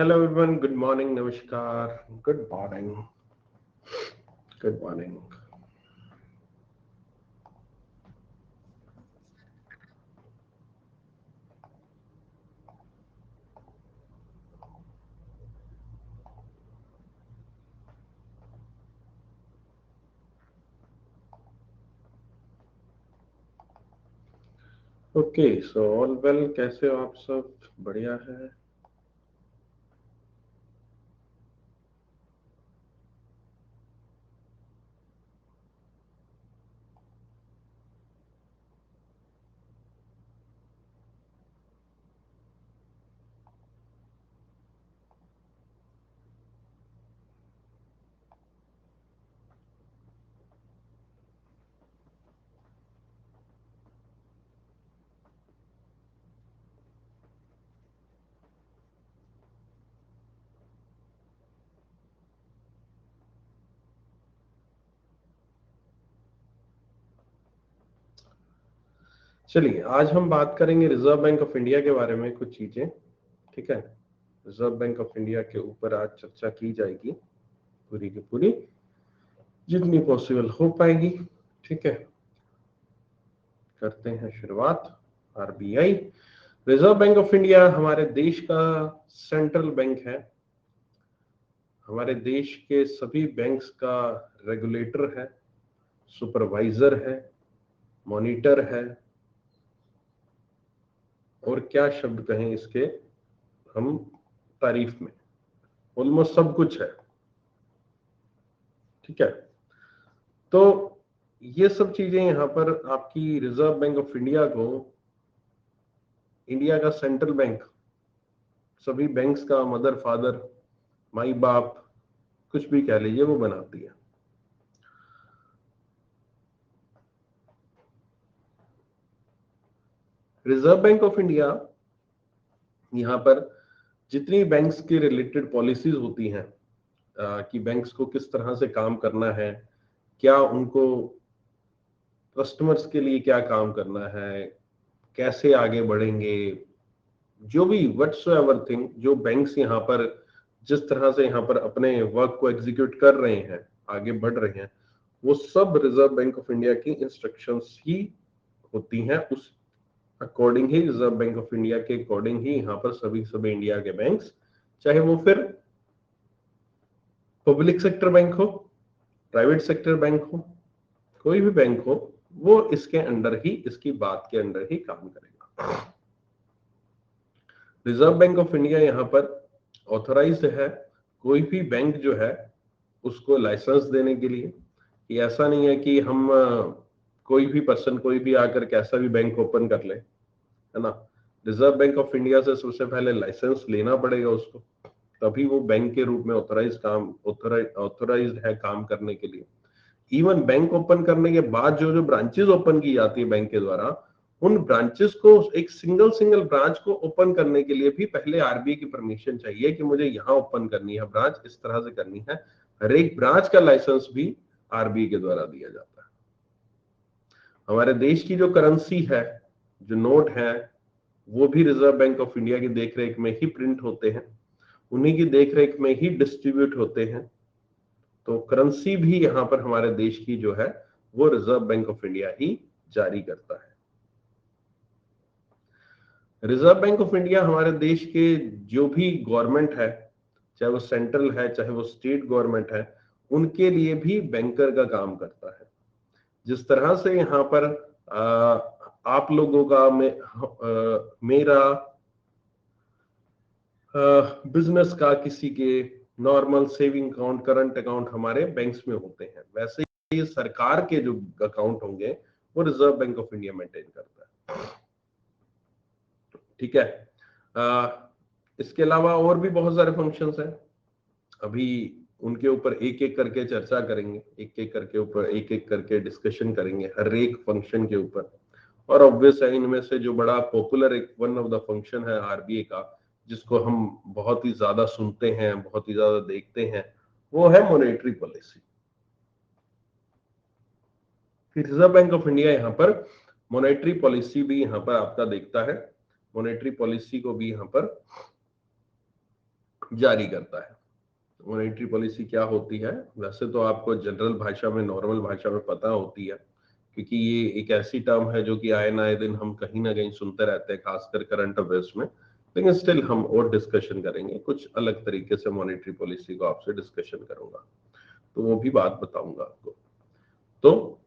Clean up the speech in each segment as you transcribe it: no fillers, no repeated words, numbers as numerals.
Hello everyone, good morning, namaskar, good morning, good morning. Okay so all well, कैसे हो आप सब? बढ़िया है। चलिए, आज हम बात करेंगे रिजर्व बैंक ऑफ इंडिया के बारे में, कुछ चीजें। ठीक है, रिजर्व बैंक ऑफ इंडिया के ऊपर आज चर्चा की जाएगी, पूरी की पूरी, जितनी पॉसिबल हो पाएगी। ठीक है, करते हैं शुरुआत। RBI, reserve Bank of India, हमारे देश का सेंट्रल बैंक है, हमारे देश के सभी बैंक्स का रेगुलेटर है, सुपरवाइजर है, मॉनिटर है, और क्या शब्द कहें इसके हम तारीफ में, ऑलमोस्ट सब कुछ है। ठीक है, तो ये सब चीजें यहाँ पर आपकी रिजर्व बैंक ऑफ इंडिया को, इंडिया का सेंट्रल बैंक, सभी बैंक्स का मदर फादर, माई बाप, कुछ भी कह लीजिए, वो बनाती है। रिजर्व बैंक ऑफ इंडिया यहाँ पर जितनी बैंक्स की रिलेटेड पॉलिसीज होती हैं, कि बैंक्स को किस तरह से काम करना है, क्या उनको कस्टमर्स के लिए क्या काम करना है, कैसे आगे बढ़ेंगे, जो भी व्हाटसोएवर थिंग, जो बैंक्स यहाँ पर जिस तरह से यहाँ पर अपने वर्क को एग्जीक्यूट कर रहे हैं, आगे बढ़ रहे हैं, वो सब रिजर्व बैंक ऑफ इंडिया की इंस्ट्रक्शंस ही होती हैं। उस according he, reserve Bank of India के अकॉर्डिंग ही यहाँ पर सभी सभी इंडिया के बैंक्स, चाहे वो फिर पब्लिक सेक्टर बैंक हो, प्राइवेट सेक्टर बैंक हो, कोई भी बैंक हो, वो इसके अंडर ही, इसकी बात के अंडर ही काम करेगा। रिजर्व बैंक ऑफ इंडिया यहाँ पर ऑथराइज्ड है कोई भी बैंक जो है उसको लाइसेंस देने के लिए। कि ऐसा नहीं है कि हम कोई भी पर्सन, कोई भी आकर कैसा भी बैंक ओपन कर ले, है ना। रिजर्व बैंक ऑफ इंडिया से सबसे पहले लाइसेंस लेना पड़ेगा उसको, तभी वो बैंक के रूप में ऑथराइज्ड है काम करने के लिए। इवन बैंक ओपन करने के बाद जो जो ब्रांचेस ओपन की जाती है बैंक के द्वारा, उन ब्रांचेस को, एक सिंगल सिंगल ब्रांच को ओपन करने के लिए भी पहले आरबीआई की परमिशन चाहिए कि मुझे यहाँ ओपन करनी है ब्रांच, इस तरह से करनी है। हर एक ब्रांच का लाइसेंस भी आरबीआई के द्वारा दिया जाता है। हमारे देश की जो करेंसी है, जो नोट है, वो भी रिजर्व बैंक ऑफ इंडिया की देखरेख में ही प्रिंट होते हैं, उन्हीं की देखरेख में ही डिस्ट्रीब्यूट होते हैं। तो करेंसी भी यहाँ पर हमारे देश की जो है वो रिजर्व बैंक ऑफ इंडिया ही जारी करता है। रिजर्व बैंक ऑफ इंडिया हमारे देश के जो भी गवर्नमेंट है, चाहे वो सेंट्रल है चाहे वो स्टेट गवर्नमेंट है, उनके लिए भी बैंकर का काम करता है। जिस तरह से यहाँ पर आप लोगों का, मेरा बिजनेस का, किसी के normal saving account, current account हमारे बैंक्स में होते हैं, वैसे ही सरकार के जो अकाउंट होंगे वो reserve Bank of India maintain करता है। ठीक है, इसके अलावा और भी बहुत सारे फंक्शंस हैं, अभी उनके ऊपर एक एक करके चर्चा करेंगे, एक एक करके ऊपर एक एक करके डिस्कशन करेंगे हर एक फंक्शन के ऊपर। और ऑब्वियस है, इनमें से जो बड़ा पॉपुलर एक वन ऑफ द फंक्शन है आरबीआई का, जिसको हम बहुत ही ज्यादा सुनते हैं, बहुत ही ज्यादा देखते हैं, वो है मॉनेटरी पॉलिसी। फिर रिजर्व बैंक ऑफ इंडिया यहाँ पर मॉनेटरी पॉलिसी भी यहाँ पर आपका देखता है, मॉनेटरी पॉलिसी को भी यहाँ पर जारी करता है। मॉनेटरी पॉलिसी क्या होती है, वैसे तो आपको जनरल भाषा में, नॉर्मल भाषा में पता होती है, क्योंकि ये एक ऐसी टर्म है जो कि आए ना आए दिन हम कहीं ना कहीं सुनते रहते हैं, खासकर करंट अफेयर्स में। लेकिन स्टिल हम और डिस्कशन करेंगे, कुछ अलग तरीके से मॉनेटरी पॉलिसी को आपसे डिस्कशन करूंगा, तो वो भी बात बताऊंगा आपको। तो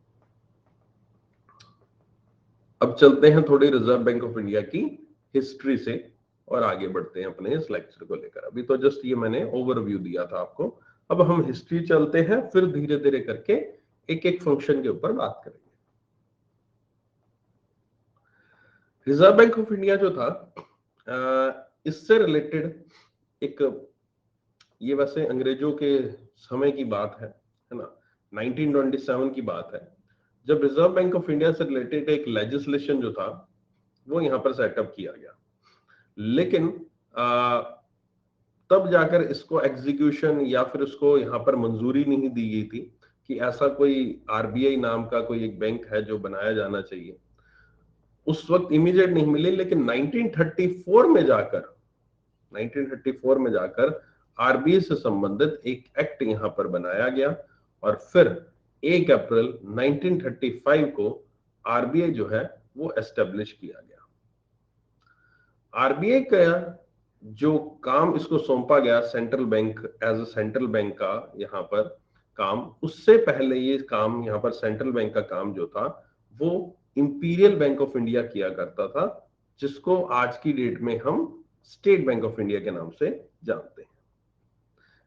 अब चलते हैं थोड़ी रिजर्व बैंक ऑफ इंडिया की हिस्ट्री से और आगे बढ़ते हैं अपने इस लेक्चर को लेकर। अभी तो जस्ट ये मैंने ओवरव्यू दिया था आपको, अब हम हिस्ट्री चलते हैं, फिर धीरे धीरे करके एक एक फंक्शन के ऊपर बात करेंगे। रिजर्व बैंक ऑफ इंडिया जो था, इससे रिलेटेड एक, ये वैसे अंग्रेजों के समय की बात है ना, 1927 की बात है, जब रिजर्व बैंक ऑफ इंडिया से रिलेटेड एक लेजिस्लेशन जो था वो यहां पर सेटअप किया गया। लेकिन तब जाकर इसको एग्जीक्यूशन या फिर उसको यहां पर मंजूरी नहीं दी गई थी कि ऐसा कोई आरबीआई नाम का कोई एक बैंक है जो बनाया जाना चाहिए। उस वक्त इमीडिएट नहीं मिली, लेकिन 1934 में जाकर आरबीआई से संबंधित एक एक्ट यहां पर बनाया गया और फिर 1 अप्रैल 1935 को आरबीआई जो है वो एस्टेब्लिश किया गया। आरबीआई का जो काम इसको सौंपा गया central bank, as a central bank का यहाँ पर काम, उससे पहले ये काम यहाँ पर सेंट्रल बैंक का काम जो था वो इंपीरियल बैंक ऑफ इंडिया किया करता था, जिसको आज की डेट में हम स्टेट बैंक ऑफ इंडिया के नाम से जानते हैं।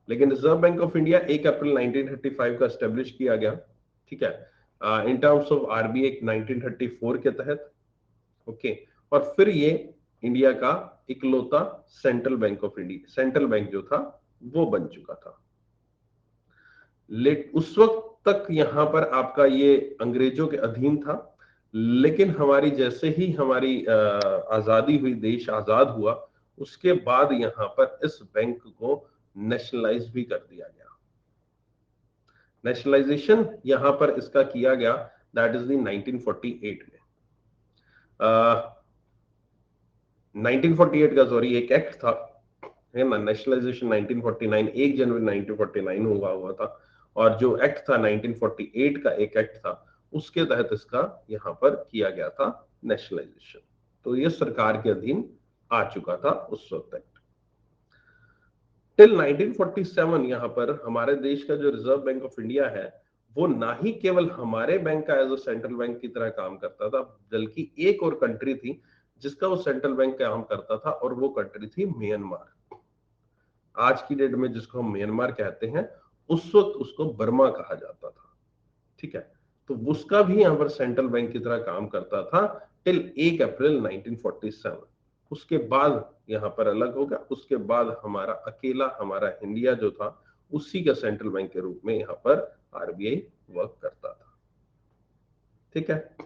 लेकिन रिजर्व बैंक ऑफ इंडिया 1 अप्रैल 1935 का एस्टेब्लिश किया गया, ठीक है, in terms of RBI act 1934 के तहत। ओके, और फिर ये इंडिया का इकलौता central bank of India, central bank जो था वो बन चुका था। उस वक्त तक यहां पर आपका ये अंग्रेजों के अधीन था, लेकिन हमारी जैसे ही हमारी आजादी हुई, देश आजाद हुआ, उसके बाद यहां पर इस बैंक को नेशनलाइज भी कर दिया गया। नेशनलाइजेशन यहां पर इसका किया गया, दैट इज द 1948 में। 1948 का सॉरी एक एक्ट था, है ना, नेशनलाइजेशन 1949, 1 जनवरी 1949 हुआ था, और जो एक्ट था 1948 का एक एक्ट था, उसके तहत इसका यहां पर किया गया था नेशनलाइजेशन। तो ये सरकार के अधीन आ चुका था उस वक्त तक। टिल 1947 यहां पर हमारे देश का जो रिजर्व बैंक ऑफ इंडिया है वो ना ही केवल हमारे बैंक का एज अ सेंट्रल बैंक की तरह काम करता था, बल्कि एक और कंट्री थी जिसका वो सेंट्रल बैंक काम करता था, और वो कंट्री थी म्यांमार। आज की डेट में जिसको हम म्यांमार कहते हैं, उस वक्त उसको बर्मा कहा जाता था, ठीक है। तो उसका भी यहां पर सेंट्रल बैंक की तरह काम करता था टिल 1 अप्रैल 1947। उसके बाद यहां पर अलग होगा, उसके बाद हमारा अकेला हमारा इंडिया जो था उसी का सेंट्रल बैंक के रूप में यहां पर आरबीआई वर्क करता था, ठीक है।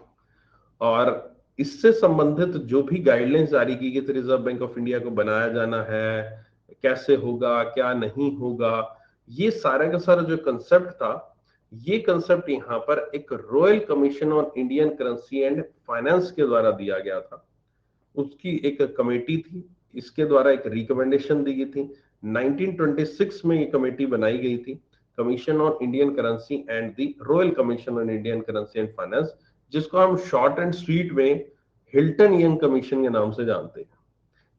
और इससे संबंधित जो भी गाइडलाइंस जारी की गई थी, रिजर्व बैंक ऑफ इंडिया को बनाया जाना है, कैसे होगा, क्या नहीं होगा, ये सारा का सारा जो कंसेप्ट था, ये कंसेप्ट यहाँ पर एक royal commission on Indian currency and finance के द्वारा दिया गया था। उसकी एक कमेटी थी, इसके द्वारा एक रिकमेंडेशन दी गई थी। 1926 में ये कमेटी बनाई गई थी, commission on Indian currency and the royal commission on Indian currency and finance, जिसको हम शॉर्ट एंड स्वीट में हिल्टन यंग कमीशन के नाम से जानते हैं।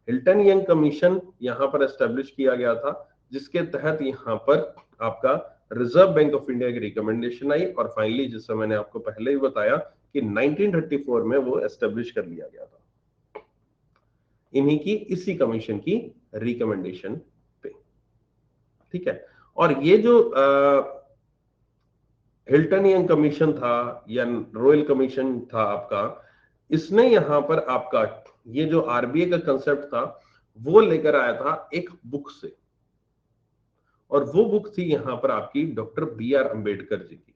हिल्टन यंग कमीशन यहां पर एस्टेब्लिश किया गया था, जिसके तहत यहां पर आपका रिजर्व बैंक ऑफ इंडिया की रिकमेंडेशन आई, और फाइनली जिससे मैंने आपको पहले ही बताया कि 1934 में वो एस्टेब्लिश कर लिया गया था, इन्हीं की इसी कमीशन की रिकमेंडेशन पे, ठीक है। और ये जो हिल्टन यंग कमीशन था या रॉयल कमीशन था आपका, इसने यहां पर आपका ये जो आरबीआई का कंसेप्ट था वो लेकर आया था एक बुक से, और वो बुक थी यहां पर आपकी doctor B R Ambedkar ji की।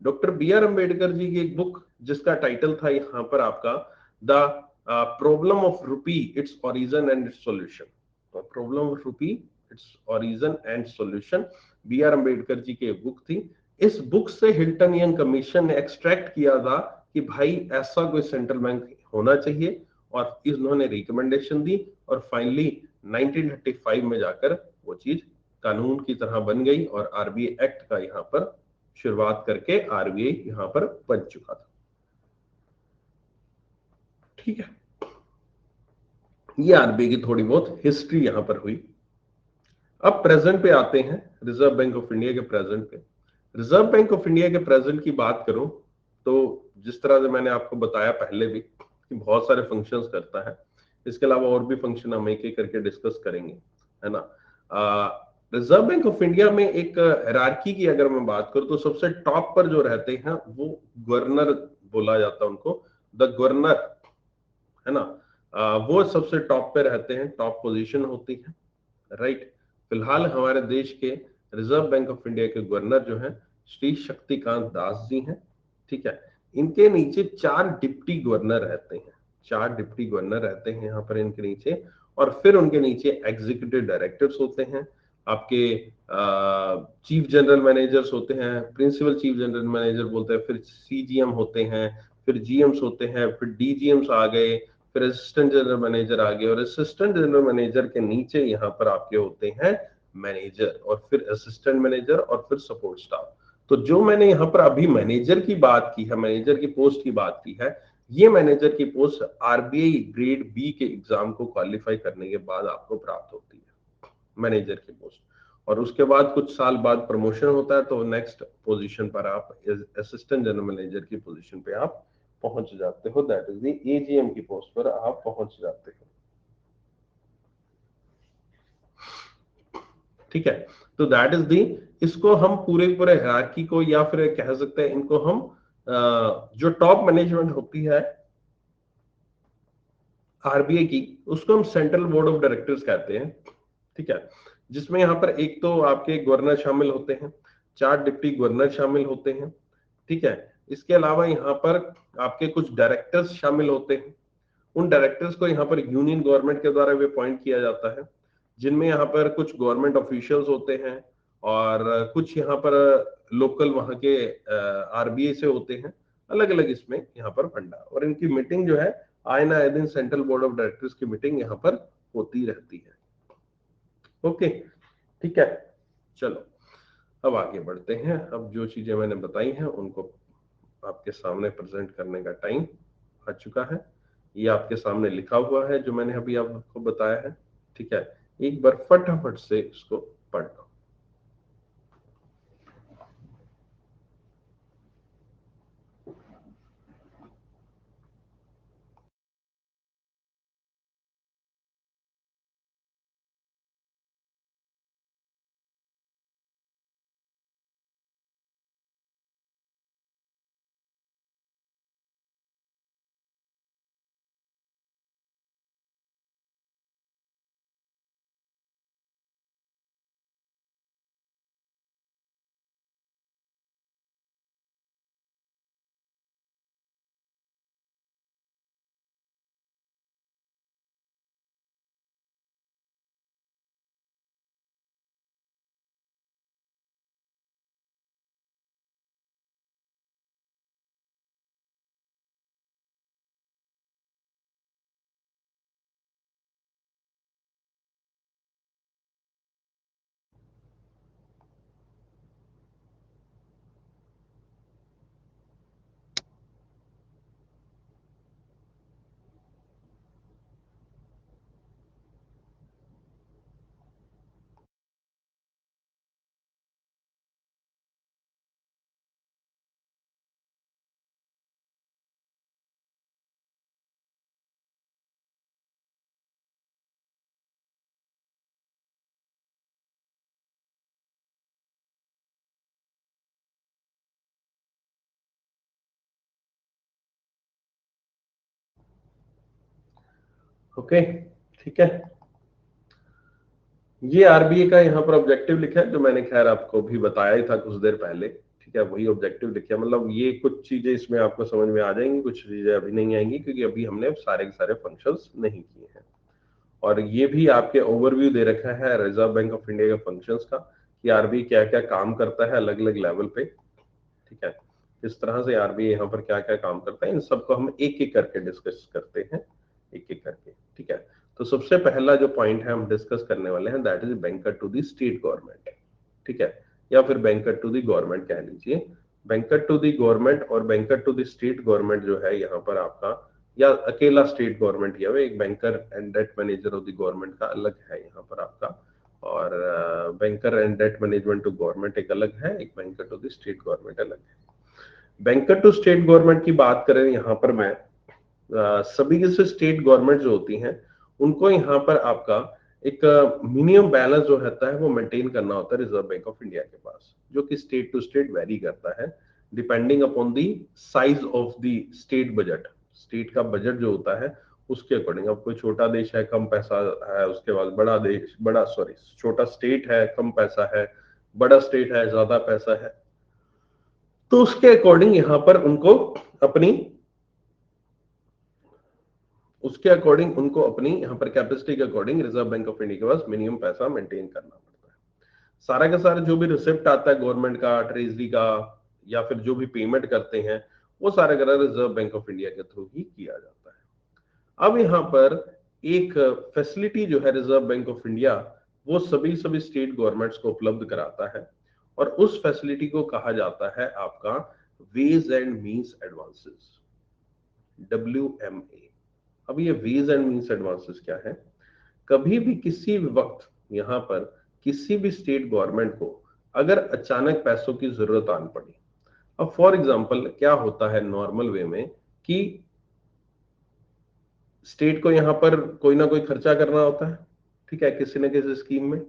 Doctor B R Ambedkar ji की एक बुक जिसका टाइटल था यहां पर आपका the problem of rupee, its origin and its solution. Problem of rupee, its origin and solution, B R Ambedkar ji की एक बुक थी। इस बुक से हिल्टन यंग कमीशन ने एक्सट्रैक्ट किया था कि भाई ऐसा कोई सेंट्रल बैंक होना चाहिए, और इन्होंने रिकमेंडेशन दी, और फाइनली 1935 में जाकर वो चीज कानून की तरह बन गई और आरबीआई एक्ट का यहाँ पर शुरुआत करके आरबीआई यहाँ पर बन चुका था। ठीक है, ये आरबीआई की थोड़ी बहुत हिस्ट्री यहां पर हुई। अब प्रेजेंट पे आते हैं, रिजर्व बैंक ऑफ इंडिया के प्रेजेंट पे। रिजर्व बैंक ऑफ इंडिया के प्रेजेंट की बात करूं तो जिस तरह से मैंने आपको बताया पहले भी कि बहुत सारे फंक्शंस करता है, इसके अलावा और भी फंक्शन हम एक एक करके डिस्कस करेंगे, है ना। रिजर्व बैंक ऑफ इंडिया में एक हायरार्की की अगर मैं बात करूं तो सबसे टॉप पर जो रहते हैं वो गवर्नर बोला जाता है उनको, द गवर्नर, है ना। वो सबसे टॉप पे रहते हैं, टॉप पोजीशन होती है, राइट। फिलहाल हमारे देश के रिजर्व बैंक ऑफ इंडिया के गवर्नर जो हैं श्री शक्तिकांत दास जी हैं। ठीक है, इनके नीचे 4 डिप्टी गवर्नर रहते हैं, 4 डिप्टी गवर्नर रहते हैं यहाँ पर इनके नीचे। और फिर उनके नीचे एग्जीक्यूटिव डायरेक्टर्स होते हैं, आपके चीफ जनरल मैनेजर्स होते हैं, प्रिंसिपल चीफ जनरल मैनेजर बोलते हैं, फिर सीजीएम होते हैं, फिर जीएम्स होते हैं, फिर डीजीएम्स आ गए, फिर असिस्टेंट जनरल मैनेजर आ गए, और असिस्टेंट जनरल मैनेजर के नीचे यहाँ पर आपके होते हैं मैनेजर, और फिर असिस्टेंट मैनेजर, और फिर सपोर्ट स्टाफ। तो जो मैंने यहाँ पर अभी मैनेजर की बात की है, मैनेजर की पोस्ट की बात की है, ये मैनेजर की पोस्ट आरबीआई ग्रेड बी के एग्जाम को क्वालिफाई करने के बाद आपको प्राप्त होती है, मैनेजर की पोस्ट। और उसके बाद कुछ साल बाद प्रमोशन होता है तो नेक्स्ट पोजीशन पर आप असिस्टेंट जनरल मैनेजर की पोजीशन पे आप पहुंच जाते हो, दैट इज द एजीएम की पोस्ट पर आप पहुंच जाते हो। ठीक है, तो दैट इज दी, इसको हम पूरे पूरे हायरार्की को, या फिर कह सकते हैं इनको हम जो टॉप मैनेजमेंट होती है आरबीआई की, उसको हम सेंट्रल बोर्ड ऑफ डायरेक्टर्स कहते हैं। ठीक है, जिसमें यहाँ पर एक तो आपके गवर्नर शामिल होते हैं, 4 डिप्टी गवर्नर शामिल होते हैं। ठीक है, इसके अलावा यहाँ पर आपके कुछ डायरेक्टर्स शामिल होते हैं। उन डायरेक्टर्स को यहाँ पर यूनियन गवर्नमेंट के द्वारा भी अपॉइंट किया जाता है, जिनमें यहाँ पर कुछ गवर्नमेंट ऑफिशियल्स होते हैं और कुछ यहाँ पर लोकल वहाँ के आरबीआई से होते हैं, अलग अलग इसमें यहाँ पर फंडा। और इनकी मीटिंग जो है आए ना आए दिन सेंट्रल बोर्ड ऑफ डायरेक्टर्स की मीटिंग यहाँ पर होती रहती है। ओके, ठीक है, चलो अब आगे बढ़ते हैं। अब जो चीजें मैंने बताई हैं उनको आपके सामने प्रेजेंट करने का टाइम आ चुका है। ये आपके सामने लिखा हुआ है जो मैंने अभी आपको बताया है। ठीक है, एक बार फटाफट से इसको पढ़ लो। ओके, ठीक है, ये आरबीआई का यहाँ पर ऑब्जेक्टिव लिखा है जो मैंने खैर आपको भी बताया ही था कुछ देर पहले। ठीक है, वही ऑब्जेक्टिव लिखा है, मतलब ये कुछ चीजें इसमें आपको समझ में आ जाएंगी, कुछ चीजें अभी नहीं आएंगी क्योंकि अभी हमने सारे के सारे फंक्शंस नहीं किए हैं। और ये भी आपके ओवरव्यू दे रखा है रिजर्व बैंक ऑफ इंडिया के फंक्शंस का कि आरबीआई क्या क्या काम करता है अलग अलग लेवल पे। ठीक है, किस तरह से आरबीआई यहाँ पर क्या क्या काम करता है, इन सबको हम एक एक करके डिस्कस करते हैं, एक एक करके। ठीक है, तो सबसे पहला जो पॉइंट है हम डिस्कस करने वाले हैं that is banker to the state government, ठीक है, या फिर बैंकर टू द गवर्नमेंट कह लीजिए। बैंकर टू द गवर्नमेंट और banker to the state government जो है यहाँ पर आपका, या अकेला स्टेट गवर्नमेंट या एक banker and debt manager of the government का अलग है यहाँ पर आपका, और banker and debt management to government एक अलग है, एक banker to the state government अलग है। बैंकर टू स्टेट गवर्नमेंट की बात करें यहाँ पर मैं सभी के स्टेट गवर्नमेंट जो होती हैं उनको यहाँ पर आपका एक मिनिमम बैलेंस जो रहता है वो मेंटेन करना होता है रिजर्व बैंक ऑफ इंडिया के पास, जो कि स्टेट टू स्टेट वेरी करता है depending upon the size of the state budget. State का बजट जो होता है उसके अकॉर्डिंग, अब कोई छोटा देश है कम पैसा है, उसके बाद बड़ा देश छोटा स्टेट है कम पैसा है, बड़ा स्टेट है ज्यादा पैसा है, तो उसके अकॉर्डिंग यहाँ पर उनको अपनी यहाँ पर कैपेसिटी के according reserve Bank of India के पास मिनिमम पैसा मेंटेन करना पड़ता है। सारा का सारा जो भी रिसिप्ट आता है गवर्नमेंट का, ट्रेजरी का, या फिर जो भी पेमेंट करते हैं वो सारा का रिजर्व बैंक ऑफ इंडिया के थ्रू ही किया जाता है। अब यहाँ पर एक फैसिलिटी जो है रिजर्व बैंक ऑफ इंडिया वो सभी स्टेट गवर्नमेंट्स को उपलब्ध कराता है, और उस फैसिलिटी को कहा जाता है आपका ways and means advances, WMA। अब ये वेज एंड मीन्स एडवांसेस क्या है? कभी भी किसी भी वक्त यहाँ पर किसी भी स्टेट गवर्नमेंट को अगर अचानक पैसों की जरूरत आन पड़ी, अब फॉर एग्जांपल क्या होता है नॉर्मल वे में कि स्टेट को यहाँ पर कोई ना कोई खर्चा करना होता है, ठीक है, किसी न किसी स्कीम में।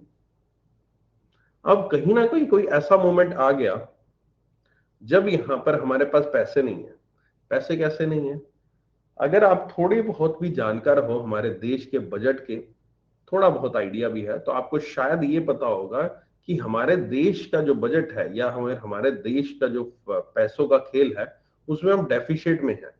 अब कहीं ना कहीं कोई ऐसा मोमेंट आ गया जब यहाँ पर हमारे पास पैसे नहीं है। पैसे कैसे नहीं है? अगर आप थोड़ी बहुत भी जानकार हो हमारे देश के बजट के, थोड़ा बहुत आइडिया भी है, तो आपको शायद ये पता होगा कि हमारे देश का जो बजट है या हमारे देश का जो पैसों का खेल है उसमें हम डेफिशिट में है।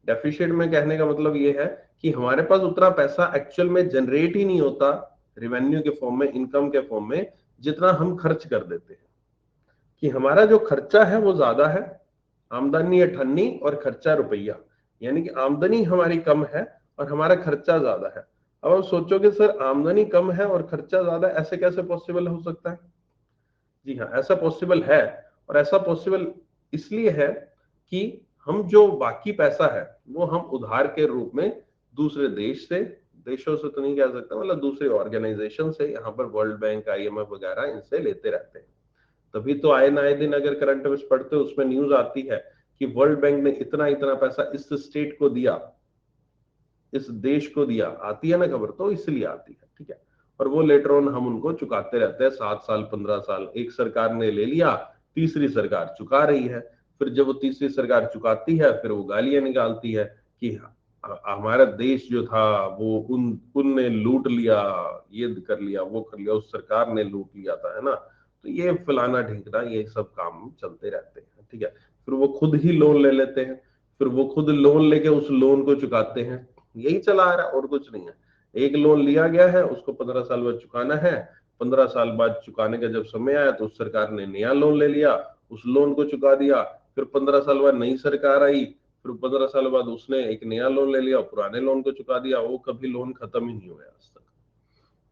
डेफिशिट में कहने का मतलब ये है कि हमारे पास उतना पैसा एक्चुअल में जनरेट ही नहीं होता रेवेन्यू के फॉर्म में, इनकम के फॉर्म में, जितना हम खर्च कर देते हैं। कि हमारा जो खर्चा है वो ज्यादा है, आमदनी अठन्नी और खर्चा रुपया, यानी कि आमदनी हमारी कम है और हमारा खर्चा ज्यादा है। अब आप सोचोगे सर आमदनी कम है और खर्चा ज्यादा, ऐसे कैसे पॉसिबल हो सकता है? जी हाँ, ऐसा पॉसिबल है, और ऐसा पॉसिबल इसलिए है कि हम जो बाकी पैसा है वो हम उधार के रूप में दूसरे देशों से तो नहीं कह सकता, मतलब दूसरे ऑर्गेनाइजेशन से, यहाँ पर वर्ल्ड बैंक, IMF वगैरह इनसे लेते रहते हैं। तभी तो आए ना आए दिन अगर करंट अफेयर्स पढ़ते हो उसमें न्यूज आती है कि वर्ल्ड बैंक ने इतना इतना पैसा इस स्टेट को दिया, इस देश को दिया, आती है ना खबर, तो इसलिए आती है, ठीक है। और वो लेटर ऑन हम उनको चुकाते रहते हैं, 7 साल 15 साल, एक सरकार ने ले लिया, तीसरी सरकार चुका रही है, फिर जब वो तीसरी सरकार चुकाती है फिर वो गालियां निकालती है कि हमारा देश जो था वो उनने लूट लिया, ये कर लिया, वो कर लिया, उस सरकार ने लूट लिया था, है ना। तो ये फलाना ढिंकना ये सब काम चलते रहते हैं, ठीक है। फिर वो खुद ही लोन ले लेते हैं, फिर वो खुद लोन लेके उस लोन को चुकाते हैं, यही चला आ रहा है और कुछ नहीं है। एक लोन लिया गया है, उसको 15 साल बाद चुकाना है, 15 साल बाद चुकाने का जब समय आया तो उस सरकार ने नया लोन ले लिया, उस लोन को चुका दिया, फिर 15 साल बाद नई सरकार आई, फिर 15 साल बाद उसने एक नया लोन ले लिया, पुराने लोन को चुका दिया, वो कभी लोन खत्म ही नहीं हुआ आज तक।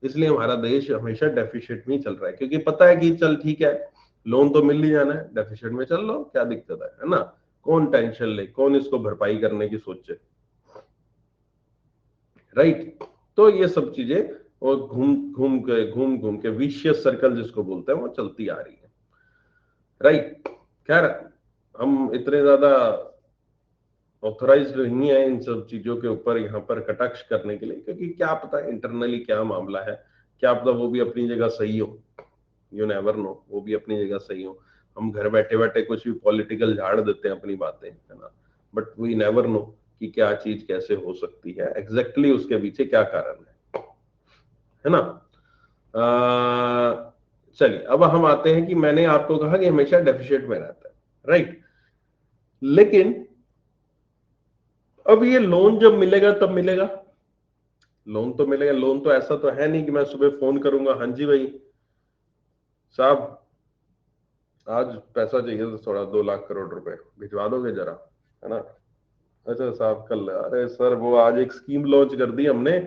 इसलिए हमारा देश हमेशा डेफिशिट में चल रहा है, क्योंकि पता है कि चल ठीक है लोन तो मिल ही जाना है, डेफिशिट में चल लो, क्या दिक्कत है ना। कौन टेंशन ले, कौन इसको भरपाई करने की सोचे, राइट। तो ये सब चीजें और घूम के विशियस सर्कल जिसको बोलते हैं वो चलती आ रही है, राइट। खैर हम इतने ज्यादा ऑथोराइज्ड नहीं है इन सब चीजों के ऊपर यहाँ पर कटाक्ष करने के लिए, क्योंकि क्या पता इंटरनली क्या मामला है, क्या पता वो भी अपनी जगह सही हो, यू नेवर नो, वो भी अपनी जगह सही हो। हम घर बैठे बैठे कुछ भी पॉलिटिकल झाड़ देते हैं अपनी बातें, है ना, बट वी नेवर नो कि क्या चीज कैसे हो सकती है, एग्जैक्टली उसके पीछे क्या कारण है ना। चलिए अब हम आते हैं कि मैंने आपको कहा कि हमेशा डेफिशिट में रहता है, राइट। लेकिन अब ये लोन जब मिलेगा तब मिलेगा, लोन तो मिलेगा, लोन तो ऐसा तो है नहीं कि मैं सुबह फोन करूंगा, हाँ जी भाई साहब आज पैसा चाहिए तो थोड़ा 2 लाख करोड़ रुपए भिजवा दोगे जरा, है ना। अच्छा साहब कल, अरे सर वो आज एक स्कीम लॉन्च कर दी हमने,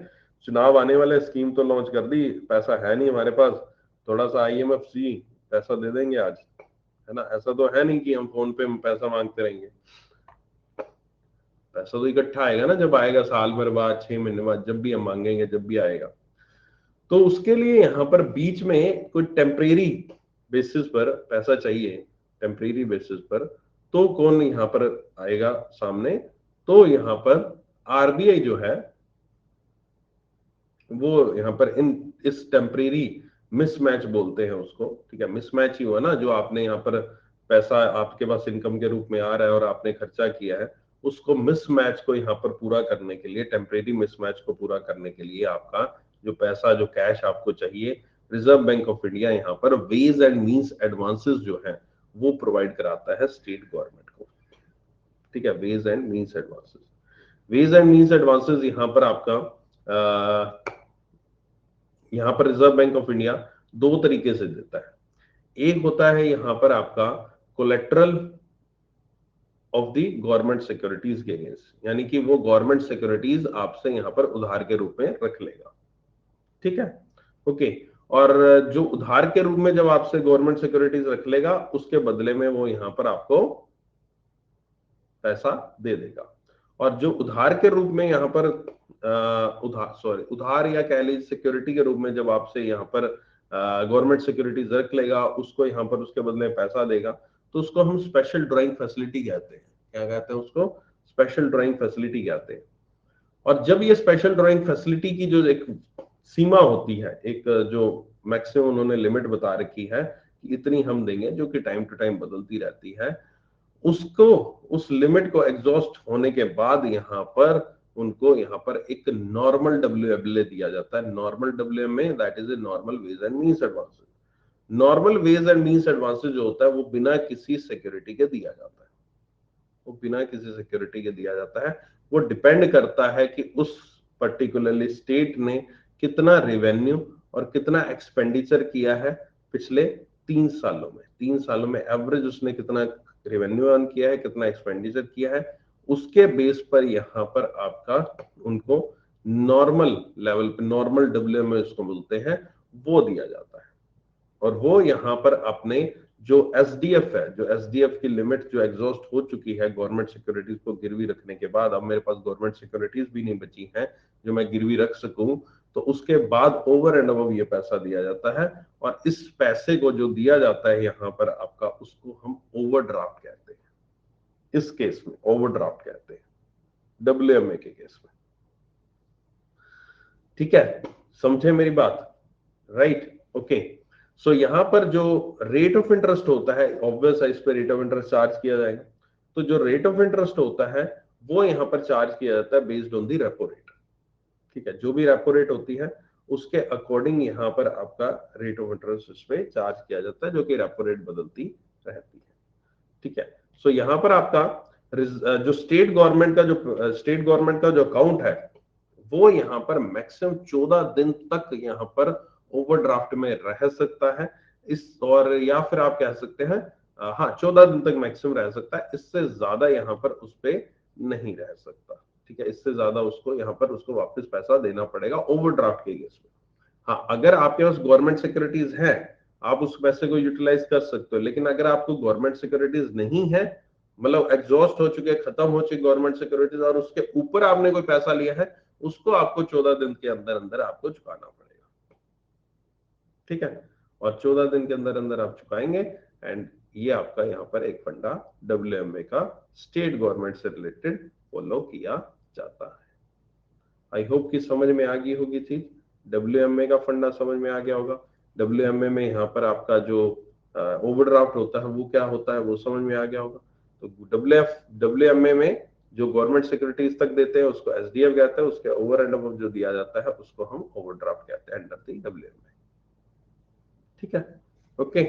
चुनाव आने वाले, स्कीम तो लॉन्च कर दी, पैसा है नहीं हमारे पास, थोड़ा सा IMF सी पैसा दे देंगे आज, है ना। ऐसा तो है नहीं कि हम फोन पे पैसा मांगते रहेंगे, पैसा तो इकट्ठा आएगा ना, जब आएगा साल भर बाद, 6 महीने बाद, जब भी हम मांगेंगे, जब भी आएगा। तो उसके लिए यहाँ पर बीच में कोई टेम्परेरी बेसिस पर पैसा चाहिए, टेम्परेरी बेसिस पर, तो कौन यहाँ पर आएगा सामने? तो यहाँ पर RBI जो है वो यहाँ पर इस टेम्परेरी मिसमैच बोलते हैं उसको, ठीक है। मिसमैच ही हुआ ना, जो आपने यहाँ पर पैसा आपके पास इनकम के रूप में आ रहा है और आपने खर्चा किया है, उसको मिसमैच को यहाँ पर पूरा करने के लिए, टेम्परेरी मिसमैच को पूरा करने के लिए आपका जो पैसा, जो कैश आपको चाहिए, रिजर्व बैंक ऑफ इंडिया यहाँ पर वेज एंड मीन्स एडवांसेस जो है वो प्रोवाइड कराता है स्टेट गवर्नमेंट को, ठीक है। Ways and means advances, ways and means advances यहाँ पर आपका यहाँ पर रिजर्व बैंक ऑफ इंडिया दो तरीके से देता है। एक होता है यहाँ पर आपका collateral of the government securities के अगेंस्ट, यानी कि वो गवर्नमेंट सिक्योरिटीज आपसे यहाँ पर उधार के रूप में रख लेगा, ठीक है, ओके। और जो उधार के रूप में जब आपसे गवर्नमेंट सिक्योरिटीज रख लेगा, उसके बदले में वो यहाँ पर आपको पैसा दे देगा। और जो उधार के रूप में यहाँ पर उधार या कह लीजिए सिक्योरिटी के रूप में जब आपसे यहाँ पर गवर्नमेंट सिक्योरिटीज रख लेगा, उसको यहाँ पर उसके बदले में पैसा देगा, तो उसको हम स्पेशल ड्राइंग फैसिलिटी कहते हैं। क्या कहते हैं उसको? स्पेशल ड्राइंग फैसिलिटी कहते हैं। और जब ये स्पेशल ड्राइंग फैसिलिटी की जो एक सीमा होती है, एक जो मैक्सिमम उन्होंने लिमिट बता रखी है कि इतनी हम देंगे, जो कि टाइम टू टाइम बदलती रहती है, उसको, उस लिमिट को एग्जॉस्ट होने के बाद यहाँ पर उनको यहाँ पर एक नॉर्मल WMLA दिया जाता है। Normal WMA that is a normal ways and means advances. Normal ways and means advances जो होता है वो बिना किसी सिक्योरिटी के दिया जाता है, वो बिना किसी सिक्योरिटी के दिया जाता है। वो डिपेंड करता है कि उस पर्टिकुलरली स्टेट ने कितना रेवेन्यू और कितना एक्सपेंडिचर किया है पिछले 3 सालों में। 3 सालों में एवरेज उसने कितना रेवेन्यू अर्न किया है, कितना एक्सपेंडिचर किया है, उसके बेस पर यहाँ पर आपका उनको नॉर्मल लेवल पे, नॉर्मल WMA उसको बोलते हैं, वो दिया जाता है। और वो यहाँ पर अपने जो SDF है, जो SDF की लिमिट जो एग्जॉस्ट हो चुकी है गवर्नमेंट सिक्योरिटीज को गिरवी रखने के बाद, अब मेरे पास गवर्नमेंट सिक्योरिटीज भी नहीं बची हैं जो मैं गिरवी रख सकूं, तो उसके बाद ओवर एंड अबव ये पैसा दिया जाता है। और इस पैसे को जो दिया जाता है यहाँ पर आपका, उसको हम ओवरड्राफ्ट कहते हैं। इस केस में ओवरड्राफ्ट कहते हैं WMA के केस में, ठीक है। समझे मेरी बात? Right, okay. सो यहाँ पर जो रेट ऑफ इंटरेस्ट होता है, ऑब्वियस है इस पर रेट ऑफ इंटरेस्ट चार्ज किया जाएगा। तो जो रेट ऑफ इंटरेस्ट होता है वो यहाँ पर चार्ज किया जाता है based on the repo rate, ठीक है। जो भी रेपो रेट होती है उसके अकॉर्डिंग यहाँ पर आपका रेट ऑफ इंटरेस्ट इस पे चार्ज किया जाता है, जो कि रेपो रेट बदलती रहती है, ठीक है। सो यहाँ पर आपका जो स्टेट गवर्नमेंट का जो अकाउंट है, वो यहाँ पर मैक्सिमम 14 दिन तक यहाँ पर ओवरड्राफ्ट में रह सकता है। इस, और या फिर आप कह सकते हैं हाँ, 14 दिन तक मैक्सिमम रह सकता है, इससे ज्यादा यहाँ पर उस पे नहीं रह सकता, ठीक है। इससे ज्यादा उसको यहाँ पर उसको वापस पैसा देना पड़ेगा ओवरड्राफ्ट के केस में। हाँ, अगर आपके पास गवर्नमेंट सिक्योरिटीज है, आप उस पैसे को यूटिलाइज कर सकते हो। लेकिन अगर आपको गवर्नमेंट सिक्योरिटीज नहीं है, मतलब एग्जॉस्ट हो चुके, खत्म हो चुकी गवर्नमेंट सिक्योरिटीज, और उसके ऊपर आपने कोई पैसा लिया है, उसको आपको 14 दिन के अंदर अंदर आपको चुकाना पड़ेगा, ठीक है। और 14 दिन के अंदर अंदर आप चुकाएंगे। एंड ये आपका यहाँ पर एक फंडा WMA का स्टेट गवर्नमेंट से रिलेटेड फॉलो किया जाता है। आई होप कि समझ में आ गई होगी चीज। WMA का फंडा समझ में आ गया होगा। WMA में यहाँ पर आपका जो ओवरड्राफ्ट होता है वो क्या होता है वो समझ में आ गया होगा। तो WMA में जो गवर्नमेंट सिक्योरिटीज तक देते हैं उसको SDF कहते हैं, उसके ओवर एंड अबव जो दिया जाता है उसको हम ओवरड्राफ्ट कहते हैं अंडर द WMA, ठीक है, ओके।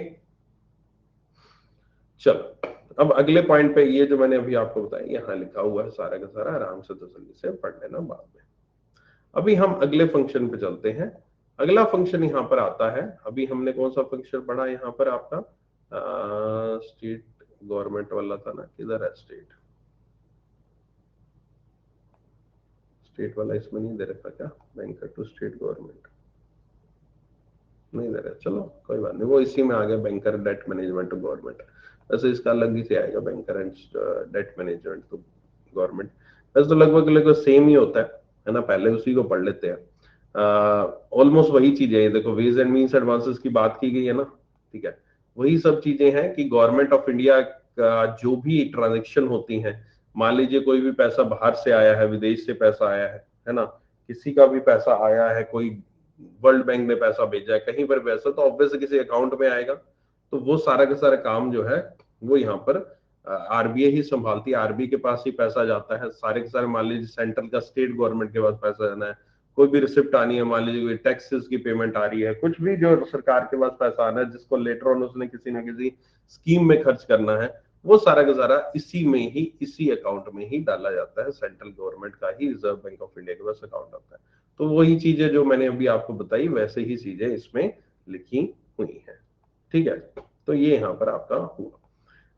चलो, अब अगले पॉइंट पे, ये जो मैंने अभी आपको बताया यहाँ लिखा हुआ है सारा का सारा, आराम से तसल्ली से पढ़ लेना बाद में। अभी हम अगले फंक्शन पे चलते हैं। अगला फंक्शन यहाँ पर आता है, अभी हमने कौन सा फंक्शन पढ़ा यहाँ पर आपका, स्टेट गवर्नमेंट वाला था ना, किधर है स्टेट स्टेट वाला इसमें नहीं दे रखा क्या, बैंकर टू स्टेट गवर्नमेंट नहीं दे रहा, चलो कोई बात नहीं, वो इसी में आ गया, banker debt management to government. वैसे इसका अलग ही से आएगा, banker and debt management to government. वैसे तो लगभग लगभग सेम ही होता है ना, पहले उसी को पढ़ लेते हैं। ऑलमोस्ट वही चीजें हैं, देखो वेज एंड मीन्स एडवांसेस की बात की गई है ना, ठीक है, वही सब चीजें हैं कि गवर्नमेंट ऑफ इंडिया का जो भी ट्रांजेक्शन होती हैं, मान लीजिए कोई भी पैसा बाहर से आया है, विदेश से पैसा आया है ना, किसी का भी पैसा आया है, कोई वर्ल्ड बैंक ने पैसा भेजा है, कहीं पर पैसा, तो ऑब्वियसली किसी अकाउंट में आएगा, तो वो सारा का सारा काम जो है वो यहाँ पर आरबीआई ही संभालती है, आरबीआई के पास ही पैसा जाता है, सारे के सारे, मान लीजिए सेंट्रल का स्टेट गवर्नमेंट के पास पैसा जाना है, कोई भी रिसिप्ट आनी है, मान लीजिए कोई टैक्सेस की पेमेंट आ रही है, कुछ भी जो सरकार के पास पैसा आना है जिसको लेटर ऑन उसने किसी ना किसी स्कीम में खर्च करना है, वो सारा का सारा इसी में ही, इसी अकाउंट में ही डाला जाता है, सेंट्रल गवर्नमेंट का ही रिजर्व बैंक ऑफ इंडिया के पास अकाउंट आता है। तो वही चीजें जो मैंने अभी आपको बताई वैसे ही चीजें इसमें लिखी हुई हैं, ठीक है। तो ये यहाँ पर आपका हुआ।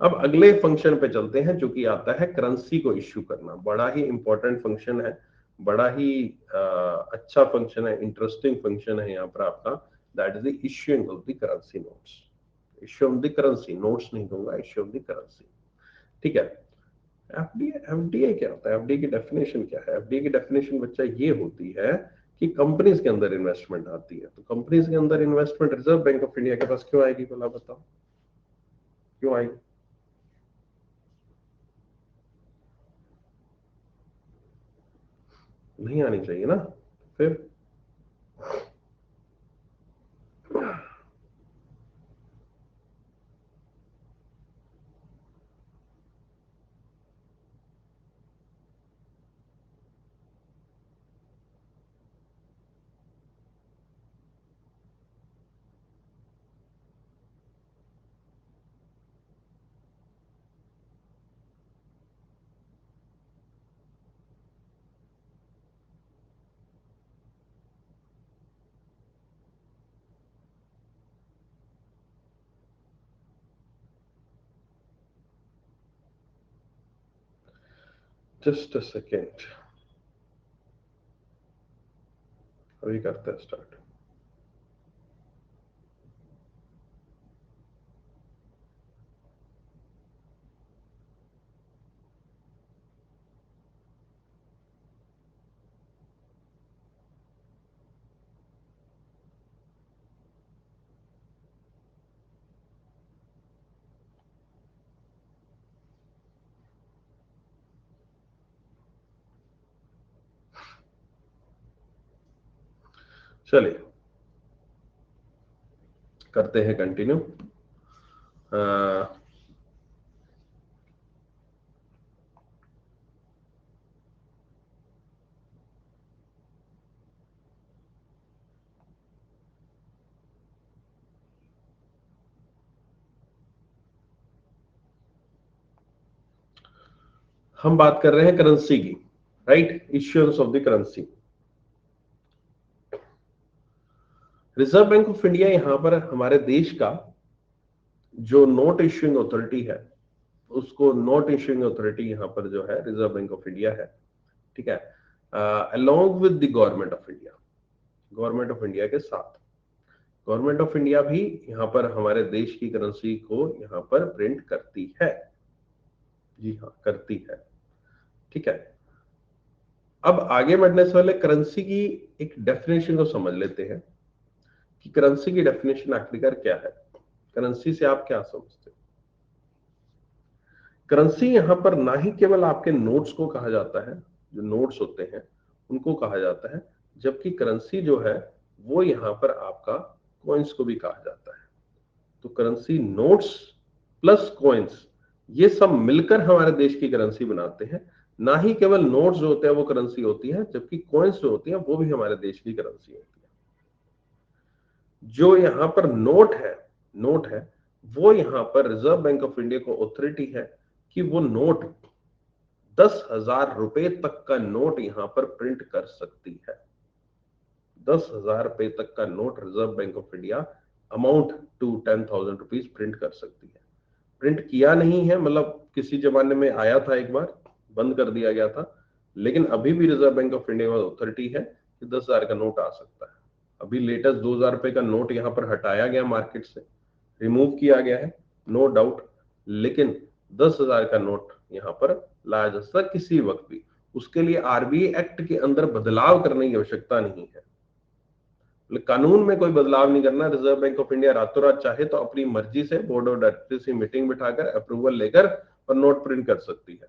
अब अगले फंक्शन पे चलते हैं, जो कि आता है करेंसी को इश्यू करना। बड़ा ही इंपॉर्टेंट फंक्शन है, बड़ा ही अच्छा फंक्शन है, इंटरेस्टिंग फंक्शन है यहाँ पर आपका, that is the issuing of the currency notes. Issue of the currency notes नहीं दूंगा, इश्यू ऑफ द करेंसी, ठीक है। एफडीए, एफडीए क्या होता है, एफडीए की डेफिनेशन क्या है? एफडीए की डेफिनेशन बच्चा ये होती है कि कंपनीज के अंदर इन्वेस्टमेंट आती है। तो कंपनीज के अंदर investment reserve Bank of India के पास क्यों आएगी, भला बताओ क्यों आएगी? नहीं आनी चाहिए ना, फिर जस्ट अ सेकेंड, अभी करते हैं स्टार्ट। चलिए करते हैं कंटिन्यू। हम बात कर रहे हैं करेंसी की, right, issuance of the currency. Reserve Bank of India यहाँ पर हमारे देश का जो नोट इश्यूइंग अथॉरिटी है, उसको नोट इश्यूइंग अथॉरिटी यहाँ पर जो है रिजर्व बैंक ऑफ इंडिया है, ठीक है, along with the government of India. Government of India के साथ गवर्नमेंट ऑफ इंडिया भी यहाँ पर हमारे देश की करेंसी को यहाँ पर प्रिंट करती है, जी हाँ करती है, ठीक है। अब आगे बढ़ने से पहले करेंसी की एक डेफिनेशन को समझ लेते हैं कि करेंसी की डेफिनेशन आखिरकार क्या है, करेंसी से आप क्या समझते हो? करेंसी यहां पर ना ही केवल आपके नोट्स को कहा जाता है, जो नोट्स होते हैं उनको कहा जाता है, जबकि करेंसी जो है वो यहां पर आपका कॉइन्स को भी कहा जाता है। तो करेंसी नोट्स प्लस कॉइन्स, ये सब मिलकर हमारे देश की करेंसी बनाते हैं। ना ही केवल नोट्स जो होते हैं वो करेंसी होती है, जबकि कॉइन्स जो होती हैं वो भी हमारे देश की करेंसी होती है। जो यहाँ पर नोट है, वो यहाँ पर रिजर्व बैंक ऑफ इंडिया को अथॉरिटी है कि वो नोट 10,000 रुपए तक का नोट यहां पर प्रिंट कर सकती है। 10,000 रुपए तक का note Reserve Bank of India amount to 10,000 rupees print कर सकती है। प्रिंट किया नहीं है, मतलब किसी जमाने में आया था एक बार, बंद कर दिया गया था, लेकिन अभी भी रिजर्व बैंक ऑफ इंडिया में अथॉरिटी है कि 10,000 का नोट आ सकता है। अभी लेटेस्ट 2,000 रुपए का नोट यहाँ पर हटाया गया मार्केट से, रिमूव किया गया है, नो डाउट, लेकिन 10,000 का नोट यहाँ पर लाया जा सकता है किसी वक्त भी। उसके लिए आरबीआई एक्ट के अंदर बदलाव करने की आवश्यकता नहीं है, कानून में कोई बदलाव नहीं करना। रिजर्व बैंक ऑफ इंडिया रातों रात चाहे तो अपनी मर्जी से बोर्ड ऑफ डायरेक्टर्स की मीटिंग बिठाकर अप्रूवल लेकर और नोट प्रिंट कर सकती है।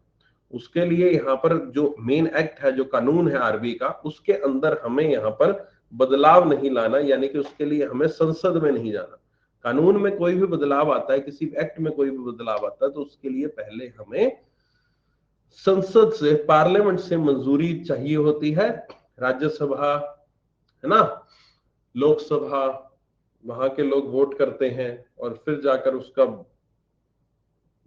उसके लिए यहाँ पर जो मेन एक्ट है, जो कानून है आरबीआई का, उसके अंदर हमें यहाँ पर बदलाव नहीं लाना, यानी कि उसके लिए हमें संसद में नहीं जाना। कानून में कोई भी बदलाव आता है, किसी एक्ट में कोई भी बदलाव आता है, तो उसके लिए पहले हमें संसद से, पार्लियामेंट से मंजूरी चाहिए होती है। राज्यसभा है ना, लोकसभा, वहां के लोग वोट करते हैं और फिर जाकर उसका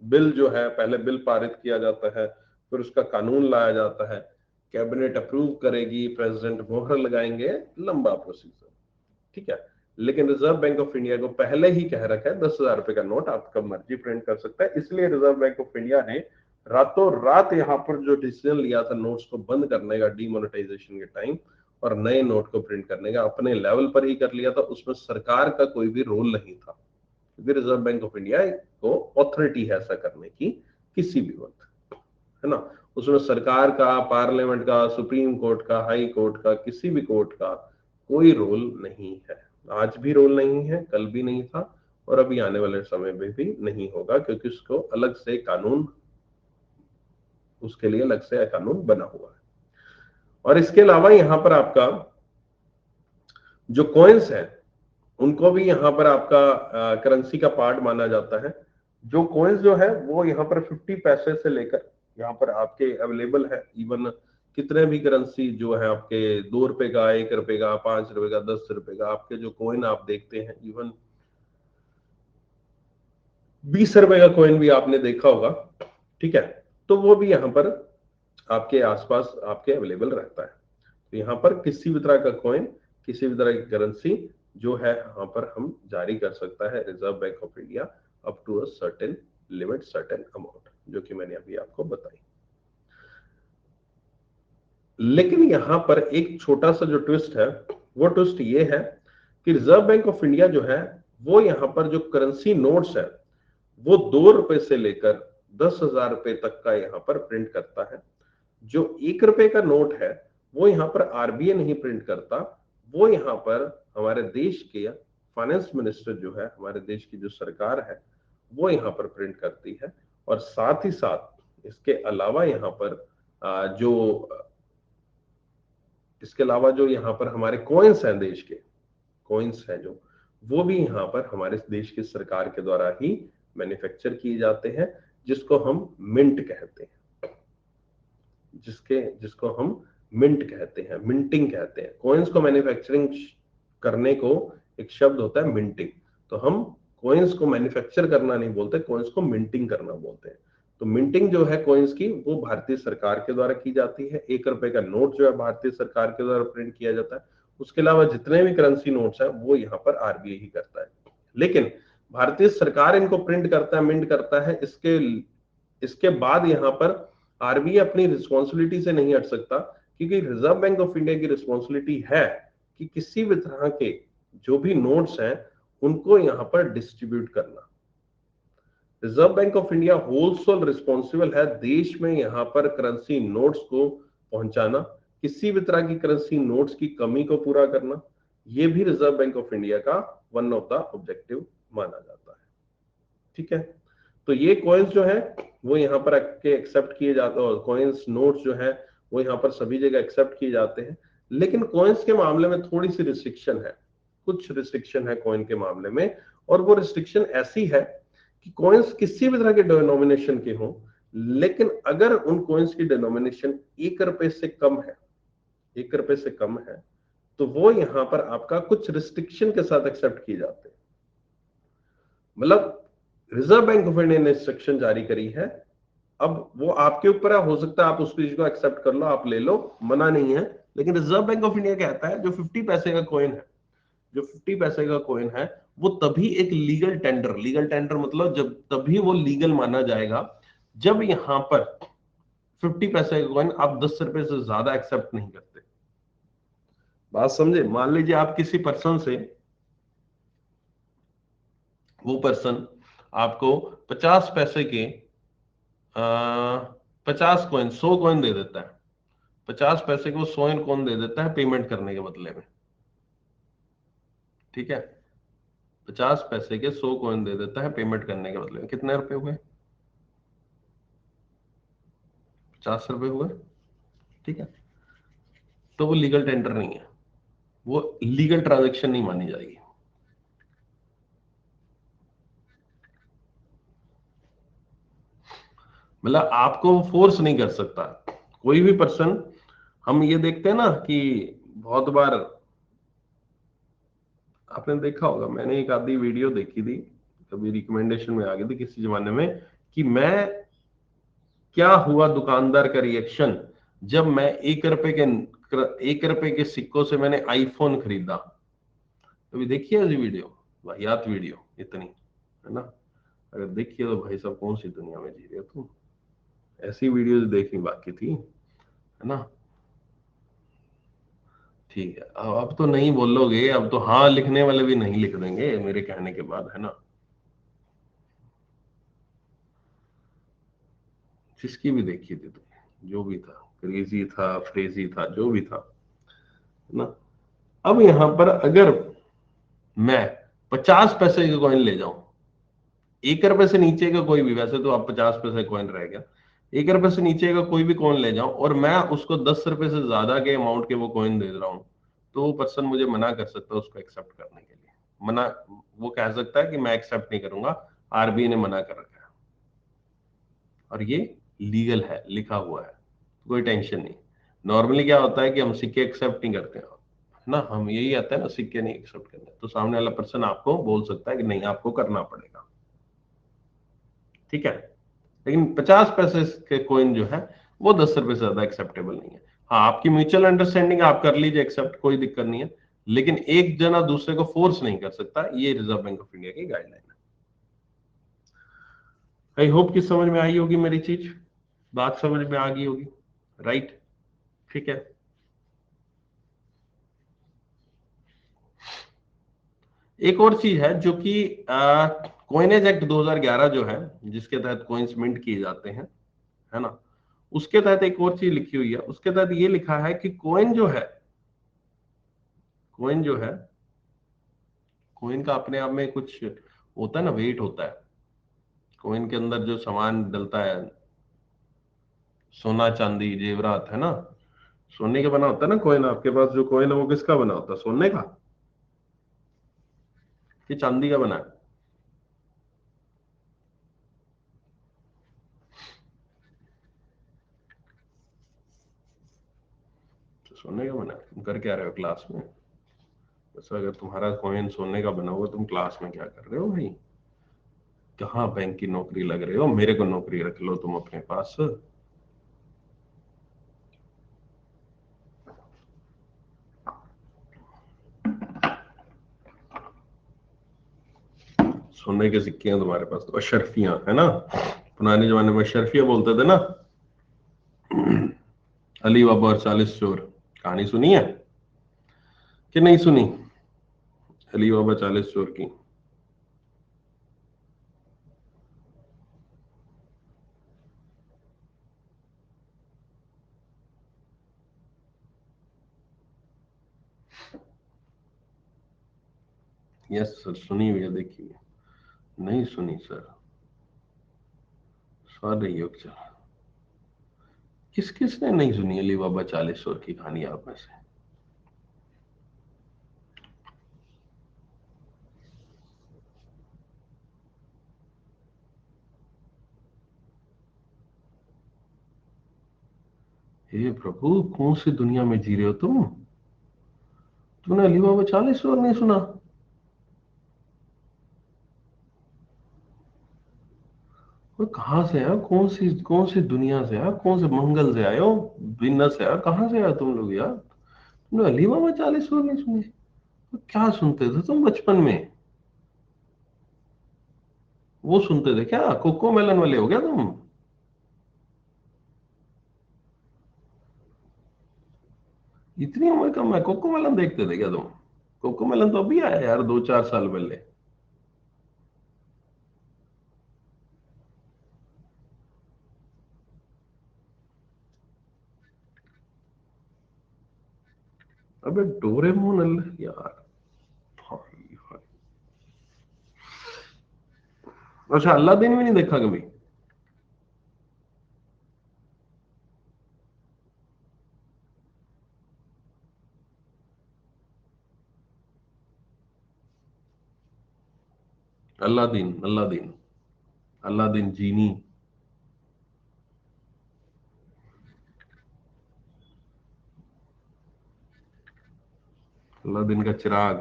बिल जो है, पहले बिल पारित किया जाता है, फिर उसका कानून लाया जाता है, कैबिनेट अप्रूव करेगी, प्रेसिडेंट मोहर लगाएंगे, लंबा प्रोसीजर, ठीक है। लेकिन रिजर्व बैंक ऑफ इंडिया को पहले ही कह रखा है 10,000 रुपए का नोट आप कब मर्जी प्रिंट कर सकता है। इसलिए रिजर्व बैंक ऑफ इंडिया ने रातों रात यहाँ पर जो डिसीजन लिया था नोट्स को बंद करने का डीमोनेटाइजेशन के टाइम, और नए नोट को प्रिंट करने का, अपने लेवल पर ही कर लिया था। उसमें सरकार का कोई भी रोल नहीं था, क्योंकि रिजर्व बैंक ऑफ इंडिया को अथॉरिटी है ऐसा करने की किसी भी वक्त, है ना। उसमें सरकार का, पार्लियामेंट का, सुप्रीम कोर्ट का, हाई कोर्ट का, किसी भी कोर्ट का कोई रोल नहीं है। आज भी रोल नहीं है, कल भी नहीं था, और अभी आने वाले समय में भी नहीं होगा, क्योंकि उसको अलग से कानून, उसके लिए अलग से कानून बना हुआ है। और इसके अलावा यहाँ पर आपका जो कॉइन्स है, उनको भी यहाँ पर आपका करेंसी का पार्ट माना जाता है। जो कॉइन्स जो है वो यहाँ पर 50 पैसे से लेकर यहाँ पर आपके अवेलेबल है। इवन कितने भी करेंसी जो है आपके 2 रुपए का, 1 रुपए का, 5 रुपए का, 10 रुपए का, आपके जो कॉइन आप देखते हैं, इवन 20 रुपए का कॉइन भी आपने देखा होगा, ठीक है। तो वो भी यहाँ पर आपके आसपास आपके अवेलेबल रहता है। तो यहाँ पर किसी भी तरह का कॉइन, किसी भी तरह की करेंसी जो है यहाँ पर हम जारी कर सकता है Reserve Bank of India, up to a certain limit, certain amount, जो कि मैंने अभी आपको बताई। लेकिन यहाँ पर एक छोटा सा जो ट्विस्ट है, वो ट्विस्ट ये है कि रिजर्व बैंक ऑफ इंडिया जो है वो यहाँ पर जो करेंसी नोट्स है वो 2 रुपए से लेकर 10,000 रुपए तक का यहाँ पर प्रिंट करता है। जो 1 रुपए का नोट है वो यहाँ पर आरबीआई नहीं प्रिंट करता, वो यहाँ पर हमारे देश के फाइनेंस मिनिस्टर जो है, हमारे देश की जो सरकार है, वो यहाँ पर प्रिंट करती है। और साथ ही साथ इसके अलावा यहाँ पर जो यहाँ पर हमारे कॉइन्स हैं, देश के कॉइन्स हैं जो, वो भी यहाँ पर हमारे देश की सरकार के द्वारा ही मैन्युफैक्चर किए जाते हैं, जिसको हम मिंट कहते हैं, जिसको हम मिंट कहते हैं, मिंटिंग कहते हैं। कॉइन्स को मैन्युफैक्चरिंग करने को एक शब्द होता है मिंटिंग। तो हम कॉइन्स को मैन्युफैक्चर करना नहीं बोलते, कॉइन्स को मिंटिंग करना बोलते हैं। तो मिंटिंग जो है कॉइन्स की, वो भारतीय सरकार के द्वारा की जाती है। 1 रुपए का नोट जो है भारतीय सरकार के द्वारा प्रिंट किया जाता है। उसके अलावा जितने भी करेंसी नोट्स हैं वो यहाँ पर आरबीआई ही करता है। लेकिन भारतीय सरकार इनको प्रिंट करता है, मिंट करता है। इसके बाद यहाँ पर आरबीआई अपनी रिस्पॉन्सिबिलिटी से नहीं हट सकता, क्योंकि रिजर्व बैंक ऑफ इंडिया की रिस्पॉन्सिबिलिटी है कि किसी भी तरह के जो भी नोट्स हैं उनको यहाँ पर डिस्ट्रीब्यूट करना। Reserve Bank of India wholesale responsible है देश में यहाँ पर करेंसी नोट्स को पहुंचाना, किसी भी तरह की करेंसी नोट्स की कमी को पूरा करना। ये भी रिजर्व बैंक ऑफ इंडिया का वन ऑफ द ऑब्जेक्टिव माना जाता है, ठीक है। तो ये कॉइन्स जो है वो यहाँ पर एक्सेप्ट किए जाते हैं, कॉइन्स नोट्स जो है वो यहाँ पर सभी जगह एक्सेप्ट किए जाते हैं। लेकिन कॉइन्स के मामले में थोड़ी सी रिस्ट्रिक्शन है, कुछ रिस्ट्रिक्शन है कॉइन के मामले में। और वो रिस्ट्रिक्शन ऐसी है कि कॉइन्स किसी भी तरह के डिनोमिनेशन के हों, लेकिन अगर उन कॉइन्स की डिनोमिनेशन 1 रुपए से कम है, 1 रुपए से कम है, तो वो यहाँ पर आपका कुछ रिस्ट्रिक्शन के साथ एक्सेप्ट किए जाते हैं। मतलब रिजर्व बैंक ऑफ इंडिया ने इंस्ट्रक्शन जारी करी है, अब वो आपके ऊपर है, हो सकता है आप उस चीज को एक्सेप्ट कर लो, आप ले लो, मना नहीं है। लेकिन रिजर्व बैंक ऑफ इंडिया कहता है जो 50 पैसे का कॉइन है, जो 50 पैसे का कॉइन है, वो तभी एक लीगल टेंडर मतलब जब तभी वो लीगल माना जाएगा जब यहां पर 50 पैसे का कॉइन आप 10 रुपए से ज्यादा एक्सेप्ट नहीं करते। बात समझे? मान लीजिए आप किसी पर्सन से, वो पर्सन आपको 50 पैसे के 50 कॉइन, 100 कॉइन दे देता है। 50 पैसे को 100 कॉइन दे देता है पेमेंट करने के बदले में। ठीक है, 50 पैसे के 100 कॉइन दे देता है पेमेंट करने के बदले में। कितने रुपए हुए? 50 रुपए हुए। ठीक है, तो वो लीगल टेंडर नहीं है, वो लीगल ट्रांजेक्शन नहीं मानी जाएगी। मतलब आपको फोर्स नहीं कर सकता कोई भी पर्सन। हम ये देखते हैं ना कि बहुत बार आपने देखा होगा, मैंने एक आधी वीडियो देखी थी, कभी रिकमेंडेशन में आ गई थी किसी जमाने में, कि मैं क्या हुआ दुकानदार का रिएक्शन जब मैं 1 रुपए के सिक्कों से मैंने आईफोन खरीदा। कभी देखिए ऐसी वीडियो? वाहियात वीडियो इतनी, है ना? अगर देखिए तो भाई साहब कौन सी दुनिया में जी रहे हो तुम? ऐसी वीडियोस देखनी बाकी थी, है ना? ठीक है, अब तो नहीं बोलोगे, अब तो हाँ लिखने वाले भी नहीं लिख देंगे मेरे कहने के बाद, है ना? जिसकी भी देखी थी तुमने, जो भी था, क्रेजी था, फ्रेजी था, जो भी था, है ना? अब यहां पर अगर मैं 50 पैसे का कॉइन ले जाऊं, 1 रुपए से नीचे का कोई भी, वैसे तो आप 50 पैसे कॉइन रह गया, 1 रुपए से नीचे का कोई भी कॉइन ले जाऊं और मैं उसको 10 रुपए से ज्यादा के अमाउंट के वो कॉइन दे रहा हूं, तो वो पर्सन मुझे मना कर सकता है उसको एक्सेप्ट करने के लिए। मना, वो कह सकता है कि मैं एक्सेप्ट नहीं करूंगा, आरबीआई ने मना कर रखा है, और ये लीगल है, लिखा हुआ है, कोई टेंशन नहीं। नॉर्मली क्या होता है कि हम सिक्के एक्सेप्ट नहीं करते हैं ना, हम यही आता है ना, सिक्के नहीं एक्सेप्ट करते, तो सामने वाला पर्सन आपको बोल सकता है कि नहीं आपको करना पड़ेगा। ठीक है, लेकिन 50 पैसे के कॉइन जो है वो 10 रुपए से ज्यादा एक्सेप्टेबल नहीं है। हाँ, आपकी म्यूचुअल अंडरस्टैंडिंग आप कर लीजिए एक्सेप्ट, कोई दिक्कत नहीं है, लेकिन एक जना दूसरे को फोर्स नहीं कर सकता, ये रिजर्व बैंक ऑफ इंडिया की गाइडलाइन है। आई होप कि समझ में आई होगी मेरी चीज, बात समझ में आ गई होगी, राइट? ठीक है, एक और चीज है जो कि कॉइनेज एक्ट 2011 जो है, जिसके तहत कॉइन्स मिंट किए जाते हैं, है ना, उसके तहत एक और चीज लिखी हुई है। उसके तहत ये लिखा है कि कॉइन जो है, कॉइन जो है, कॉइन का अपने आप में कुछ होता है ना, वेट होता है। कॉइन के अंदर जो सामान डलता है, सोना चांदी जेवरात, है ना, सोने का बना होता है ना कॉइन। आपके पास जो कॉइन है वो किसका बना होता है? सोने का कि चांदी का बना है? तो सोने का बना है। तुम कर क्या रहे हो क्लास में? वैसे अगर तुम्हारा कॉइन सोने का बना हुआ, तुम क्लास में क्या कर रहे हो भाई? कहाँ बैंक की नौकरी लग रहे हो? मेरे को नौकरी रख लो तुम अपने पास। सोने के सिक्के हैं तुम्हारे पास तो अशरफियां, है ना? पुराने जमाने में अशरफिया बोलते थे ना। अली बाबा और 40 चोर, कहानी सुनी है कि नहीं सुनी? अली बाबा 40 चोर की। यस सर, सुनी हुई है, देखी है। नहीं सुनी सर? सॉरी योग सर, किस किसने नहीं सुनी अली बाबा 40 चोर की कहानी आप में से? हे प्रभु, कौन सी दुनिया में जी रहे हो तुम? तुमने अली बाबा 40 चोर नहीं सुना? वो कहाँ से आया? कौन सी दुनिया से आया? कौन से मंगल से आए हो? विनस से आया? कहाँ से आया तुम लोग यार? तुमने अली बाबा 40 चोर नहीं सुने? तो क्या सुनते थे तुम बचपन में? वो सुनते थे क्या? कोको मेलन वाले हो गया तुम? इतनी उम्र कम है, कोको मेलन देखते थे क्या तुम? कोको मेलन तो अभी आया यार, 2-4 साल पहले। अबे डोरेमोन यार, भाई भाई। अच्छा, अलादीन भी नहीं देखा कभी? अलादीन, अलादीन, अलादीन जीनी। अलादीन का चिराग।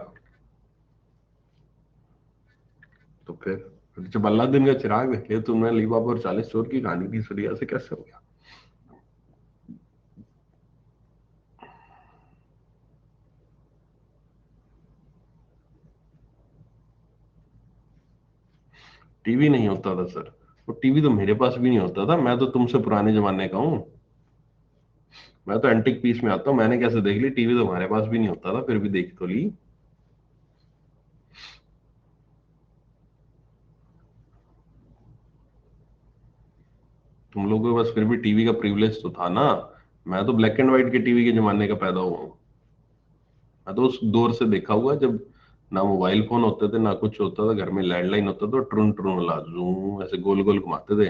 तो फिर जब अलादीन का चिराग देखे तुमने अली बाबा और 40 चोर की कहानी की सुनी, ऐसे कैसे हो गया? टीवी नहीं होता था सर। वो टीवी तो मेरे पास भी नहीं होता था, मैं तो तुमसे पुराने जमाने का हूँ। मैं तो एंटिक पीस में आता हूँ, मैंने कैसे देख ली? टीवी तो हमारे पास भी नहीं होता था, फिर भी देख तो ली। तुम लोगों के पास फिर भी टीवी का प्रिविलेज तो था ना। मैं तो ब्लैक एंड व्हाइट के टीवी के जमाने का पैदा हुआ हूँ। मैं तो उस दौर से देखा हुआ है जब ना मोबाइल फोन होते थे, ना कुछ होता था, घर में लैंडलाइन होता था, ट्रुन ट्रुन वाला जूम ऐसे गोल गोल घुमाते थे।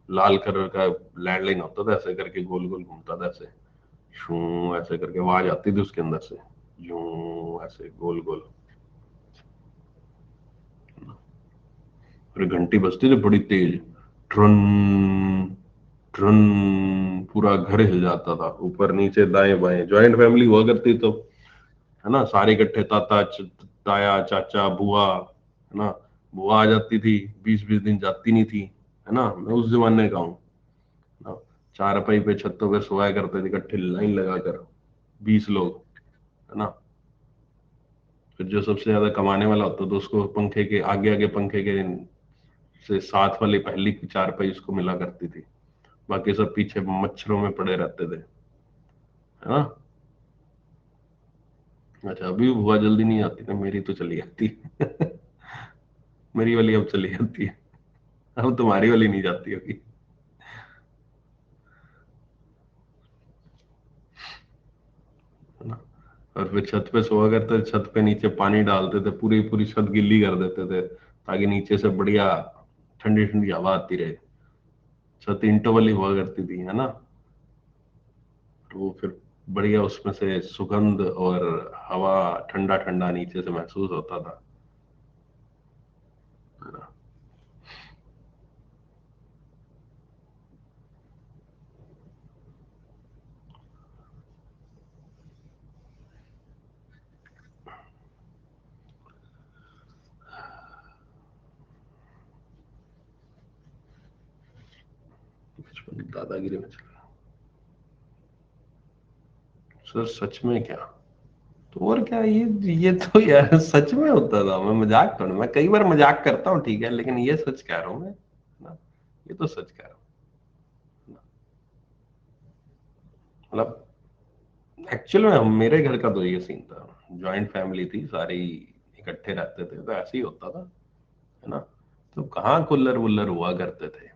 लाल कलर का लैंडलाइन होता था, ऐसे करके गोल गोल घूमता था ऐसे। शू ऐसे करके आवाज आती थी उसके अंदर से। यूं ऐसे गोल गोल। फिर घंटी बजती थी बड़ी तेज। Turn turn. पूरा घर हिल जाता था, ऊपर नीचे दाएं बाएं। ज्वाइंट फैमिली हुआ करती तो, है ना, सारे इकट्ठे, ताया चाचा बुआ, है ना। बुआ आ जाती थी, 20-20 दिन जाती नहीं थी, है ना। मैं उस जमाने का हूँ ना। चारपाई पे छतों पे सोया करते थे इकट्ठे लाइन लगाकर, 20 लोग, है ना। फिर जो सबसे ज्यादा कमाने वाला होता था उसको पंखे के आगे आगे, पंखे के से साथ वाली पहली चारपाई उसको मिला करती थी। बाकी सब पीछे मच्छरों में पड़े रहते थे, है ना। अच्छा, अभी बुआ जल्दी नहीं आती ना, मेरी तो चली जाती है। मेरी वाली अब चली जाती है। अब तुम्हारी वाली नहीं जाती होगी, है ना। और फिर छत पे सोया करते थे, छत पे नीचे पानी डालते थे, पूरी पूरी छत गिल्ली कर देते थे ताकि नीचे से बढ़िया ठंडी ठंडी हवा आती रहे। छत ईंटों वाली हुआ करती थी, है ना। तो वो फिर बढ़िया उसमें से सुगंध और हवा, ठंडा ठंडा नीचे से महसूस होता था, है ना। बचपन दादागिरी में चला। सर सच में क्या? तो और क्या, ये तो यार सच में होता था। मैं मजाक करूं, मैं कई बार मजाक करता हूँ, ठीक है, लेकिन ये सच कह रहा हूँ मैं, ना। ये तो सच कह रहा हूँ ना। मतलब एक्चुअल में मेरे घर का तो ये सीन था। जॉइंट फैमिली थी, सारी इकट्ठे रहते थे, तो ऐसे ही होता था, है ना। तो कहाँ कूलर वुलर हुआ करते थे।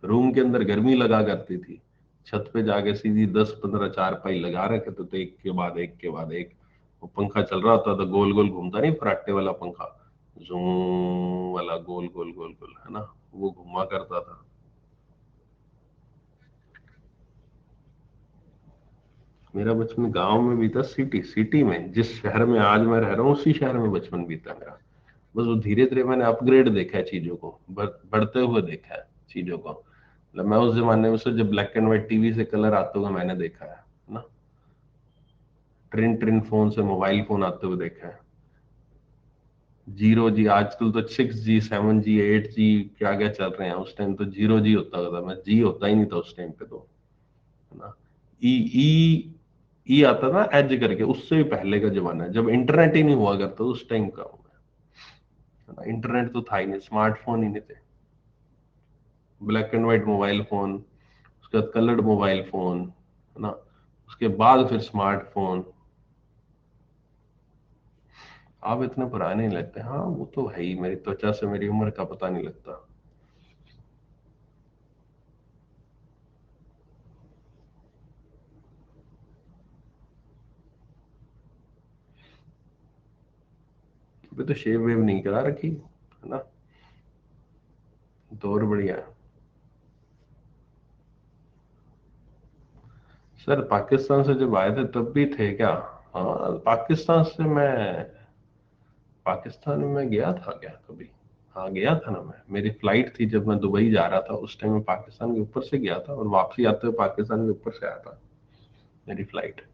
रूम के अंदर गर्मी लगा करती थी। छत पे जाके सीधी 10-15 चारपाई लगा रखे थे, एक के बाद एक के बाद एक। वो पंखा चल रहा होता था, गोल गोल घूमता नहीं, फराटे वाला पंखा, जूं वाला, गोल गोल गोल गोल, है ना। वो घुमा करता था। मेरा बचपन गांव में बीता, सिटी सिटी में, जिस शहर में आज मैं रह रहा हूँ उसी शहर में बचपन बीता मेरा। बस वो धीरे धीरे मैंने अपग्रेड देखा है चीजों को, बढ़ते हुए देखा है चीजों को। मतलब मैं उस जमाने में से जब ब्लैक एंड व्हाइट टीवी से कलर आते हुए मैंने देखा है ना। ट्रिन ट्रिन फोन से मोबाइल फोन आते हुए देखा है। 0G, आजकल तो 6G 7G 8G क्या क्या चल रहे हैं। उस टाइम तो 0G होता था, मैं जी होता ही नहीं था उस टाइम पे तो, है ना। ई ई ई आता था एज करके, उससे भी पहले का जमाना है, जब इंटरनेट ही नहीं हुआ करता उस टाइम का हूं मैं, है ना। इंटरनेट तो था ही नहीं, स्मार्टफोन ही नहीं थे। Black and white mobile phone, उसके बाद कलर्ड मोबाइल फोन, है ना। उसके बाद फिर स्मार्टफोन, आप इतने पुराने नहीं लगते। हाँ वो तो है ही, मेरी त्वचा से मेरी उम्र का पता नहीं लगता। अभी तो शेव वेव नहीं करा रखी है ना, तो और बढ़िया है। सर पाकिस्तान से जब आए थे तब भी थे क्या? हाँ पाकिस्तान से मैं, पाकिस्तान में मैं गया था क्या कभी? हाँ गया था ना मैं, मेरी फ्लाइट थी जब मैं दुबई जा रहा था, उस टाइम में पाकिस्तान के ऊपर से गया था और वापसी आते हुए पाकिस्तान के ऊपर से आया था मेरी फ्लाइट।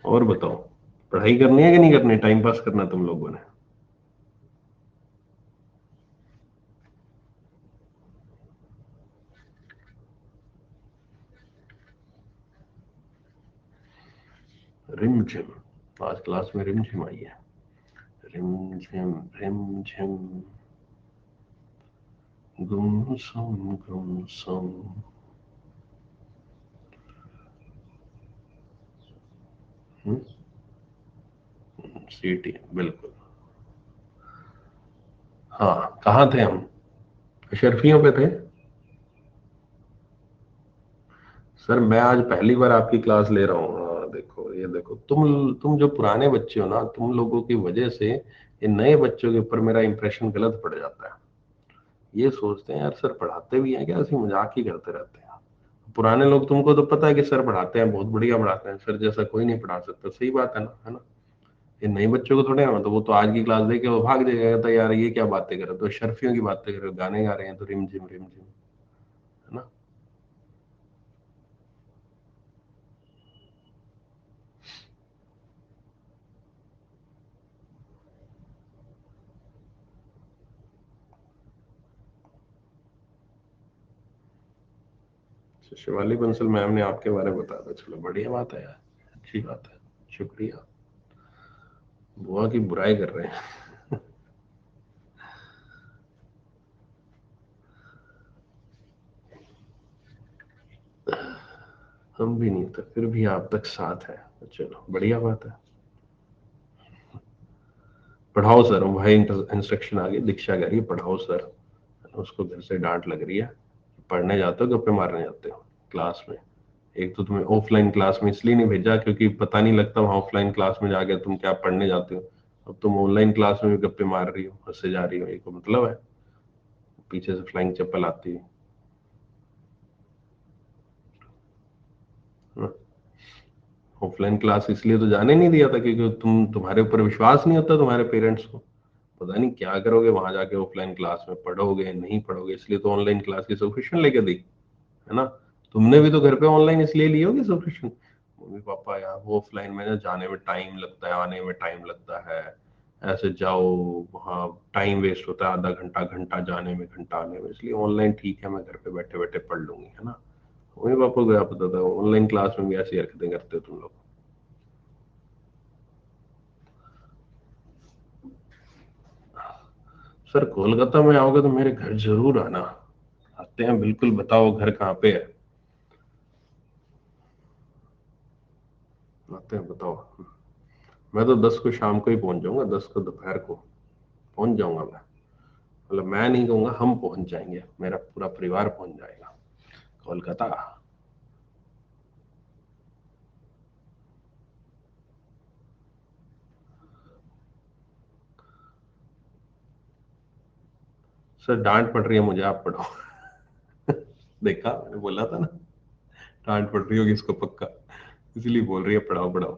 और बताओ, पढ़ाई करनी है कि नहीं करनी, टाइम पास करना तुम लोगों ने? रिम झिम, आज क्लास में रिम झिम आई है। रिम झिम रिम झिम, गुमसुम गुमसुम। सीटी बिल्कुल। हाँ कहाँ थे हम? शर्फियों पे थे। सर मैं आज पहली बार आपकी क्लास ले रहा हूँ। हाँ, देखो ये देखो, तुम जो पुराने बच्चे हो ना, तुम लोगों की वजह से ये नए बच्चों के ऊपर मेरा इंप्रेशन गलत पड़ जाता है। ये सोचते हैं यार सर पढ़ाते भी हैं क्या, ऐसी मजाक ही करते रहते हैं। पुराने लोग, तुमको तो पता है कि सर पढ़ाते हैं, बहुत बढ़िया पढ़ाते हैं, सर जैसा कोई नहीं पढ़ा सकता। सही बात है ना? ये नए बच्चों को थोड़े ना, तो वो तो आज की क्लास देके वो भाग जाएगा, कहता है, यार ये क्या बातें कर रहे हो, तो शर्फियों की बातें कर रहे हो, गाने गा रहे हैं तो रिम झिम, है ना? शिवाली बंसल मैम ने आपके बारे में बताया था, चलो बढ़िया बात है यार, अच्छी बात है, शुक्रिया। बुआ की बुराई कर रहे हैं। हम भी नहीं तो फिर भी आप तक साथ है, तो चलो बढ़िया बात है। पढ़ाओ सर, भाई इंस्ट्रक्शन आ गई, दीक्षा कह रही है पढ़ाओ सर। उसको घर से डांट लग रही है। पढ़ने जाते हो, गप्पे मारने जाते हो क्लास में? एक तो तुम्हें ऑफलाइन क्लास में इसलिए नहीं भेजा क्योंकि पता नहीं लगता वहां ऑफलाइन क्लास में जाके तुम क्या पढ़ने जाते हो। अब तुम ऑनलाइन क्लास में भी गप्पे मार रही हो, हंसे जा रही हो, एक मतलब है पीछे से फ्लाइंग चप्पल आती है। ऑफलाइन क्लास इसलिए तो जाने नहीं दिया था क्योंकि तुम्हारे ऊपर विश्वास नहीं होता तुम्हारे पेरेंट्स को। पता नहीं क्या करोगे वहां जाके, ऑफलाइन क्लास में पढ़ोगे नहीं पढ़ोगे, इसलिए तो ऑनलाइन क्लास की सब्सक्रिप्शन लेके दी, है ना? तुमने भी तो घर पे ऑनलाइन इसलिए ली होगी सब्सक्रिप्शन। मम्मी पापा यार वो ऑफलाइन में ना जाने में टाइम लगता है, आने में टाइम लगता है, ऐसे जाओ, वहाँ टाइम वेस्ट होता है, आधा घंटा घंटा जाने में घंटा आने में, इसलिए ऑनलाइन ठीक है, मैं घर पे बैठे बैठे पढ़ लूंगी, है ना? मम्मी पापा को क्या पता था ऑनलाइन क्लास में भी ऐसी हरकतें करते हो तुम लोग। सर कोलकाता में आओगे तो मेरे घर जरूर आना। आते हैं बिल्कुल, बताओ घर कहाँ पे है? आते हैं बताओ। मैं तो 10 को शाम को ही पहुंच जाऊंगा, 10 को दोपहर को पहुंच जाऊंगा मैं। मतलब मैं नहीं कहूंगा, हम पहुंच जाएंगे, मेरा पूरा परिवार पहुंच जाएगा कोलकाता। सर डांट पड़ रही है मुझे, आप पढ़ाओ। देखा, मैंने बोला था ना, डांट पड़ रही होगी इसको पक्का, इसलिए बोल रही है पढ़ाओ पढ़ाओ।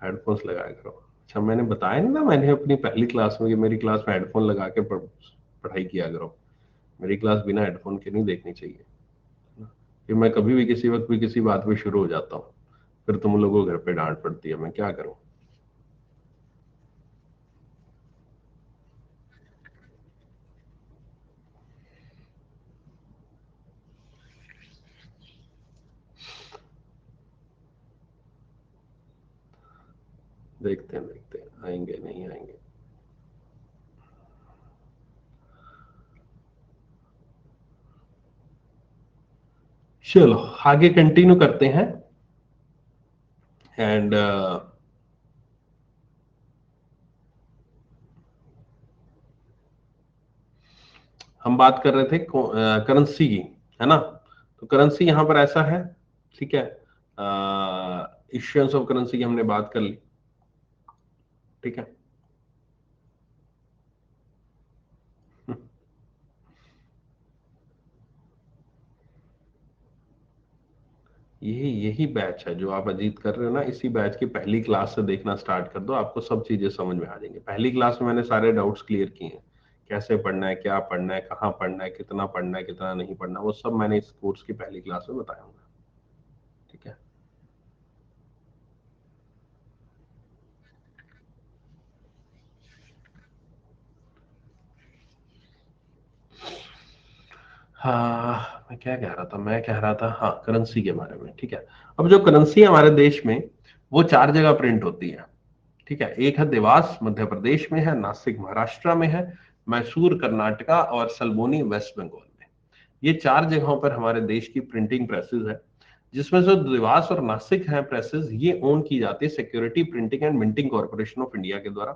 हेडफोन्स लगाया करो। अच्छा मैंने बताया नहीं ना, मैंने अपनी पहली क्लास में कि मेरी क्लास में हेडफोन लगा के पढ़ाई किया करो। मेरी क्लास बिना हेडफोन के नहीं देखनी चाहिए ना। कि मैं कभी भी किसी वक्त भी किसी बात पे शुरू हो जाता हूँ, फिर तुम लोगों को घर पे डांट पड़ती है, मैं क्या करूँ? देखते हैं आएंगे नहीं आएंगे। चलो आगे कंटिन्यू करते हैं। एंड हम बात कर रहे थे करेंसी की, है ना। तो करेंसी यहां पर ऐसा है, ठीक है। इश्यूएंस ऑफ करेंसी की हमने बात कर ली, ठीक है। यही यही बैच है जो आप अजीत कर रहे हो ना, इसी बैच की पहली क्लास से देखना स्टार्ट कर दो, आपको सब चीजें समझ में आ जाएंगी। पहली क्लास में मैंने सारे डाउट्स क्लियर किए हैं, कैसे पढ़ना है, क्या पढ़ना है, कहाँ पढ़ना है, कितना नहीं पढ़ना, वो सब मैंने इस कोर्स की पहली क्लास में बताया हूँ, ठीक है। हाँ मैं कह रहा था हाँ, करेंसी के बारे में, ठीक है। अब जो करेंसी हमारे देश में वो 4 जगह प्रिंट होती है, ठीक है। एक है देवास मध्य प्रदेश में है, नासिक महाराष्ट्र में है, मैसूर कर्नाटका और सलबोनी वेस्ट बंगाल में। ये 4 जगहों पर हमारे देश की प्रिंटिंग प्रेसेस है, जिसमें से देवास और नासिक है प्रेसेस, ये ओन की जाती है security printing and minting corporation of India के द्वारा,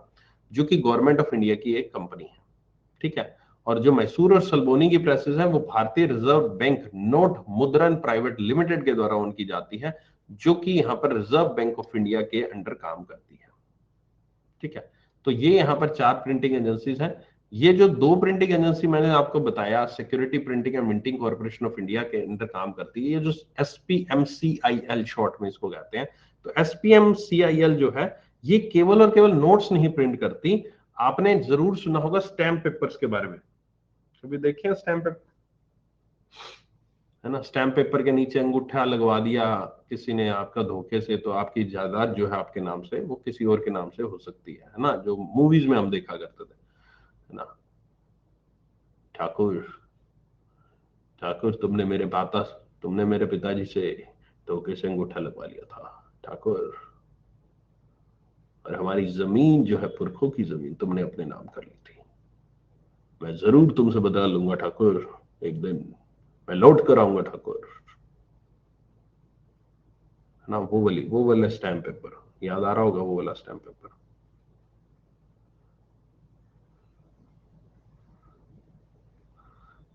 जो कि गवर्नमेंट ऑफ इंडिया की एक कंपनी है, ठीक है। और जो मैसूर और सलबोनी की प्रेसेस है वो भारतीय रिजर्व बैंक नोट मुद्रण प्राइवेट लिमिटेड के द्वारा ओन की जाती है, जो कि यहाँ पर रिजर्व बैंक ऑफ इंडिया के अंडर काम करती है, ठीक है। तो ये यहाँ पर 4 प्रिंटिंग एजेंसीज हैं। ये जो 2 प्रिंटिंग एजेंसी मैंने आपको बताया, security printing and minting corporation of India के अंदर काम करती है, ये जो SPMCIL शॉर्ट में इसको कहते हैं। तो SPMCIL जो है ये केवल और केवल नोट्स नहीं प्रिंट करती। आपने जरूर सुना होगा स्टैम्प पेपर्स के बारे में, कभी देखे हैं स्टैम्प पेपर, है ना। स्टैम्प पेपर के नीचे अंगूठा लगवा दिया किसी ने आपका धोखे से, तो आपकी जायदाद जो है आपके नाम से वो किसी और के नाम से हो सकती है ना, जो मूवीज में हम देखा करते थे, है ना। ठाकुर ठाकुर तुमने मेरे पिताजी से धोखे से अंगूठा लगवा लिया था ठाकुर, और हमारी जमीन जो है पुरखों की जमीन तुमने अपने नाम कर ली थी। मैं जरूर तुमसे बदला लूंगा ठाकुर, एक दिन मैं लौट कर आऊंगा ठाकुर, है ना। वो वाला स्टैम्प पेपर याद आ रहा होगा, वो वाला स्टैम्प पेपर।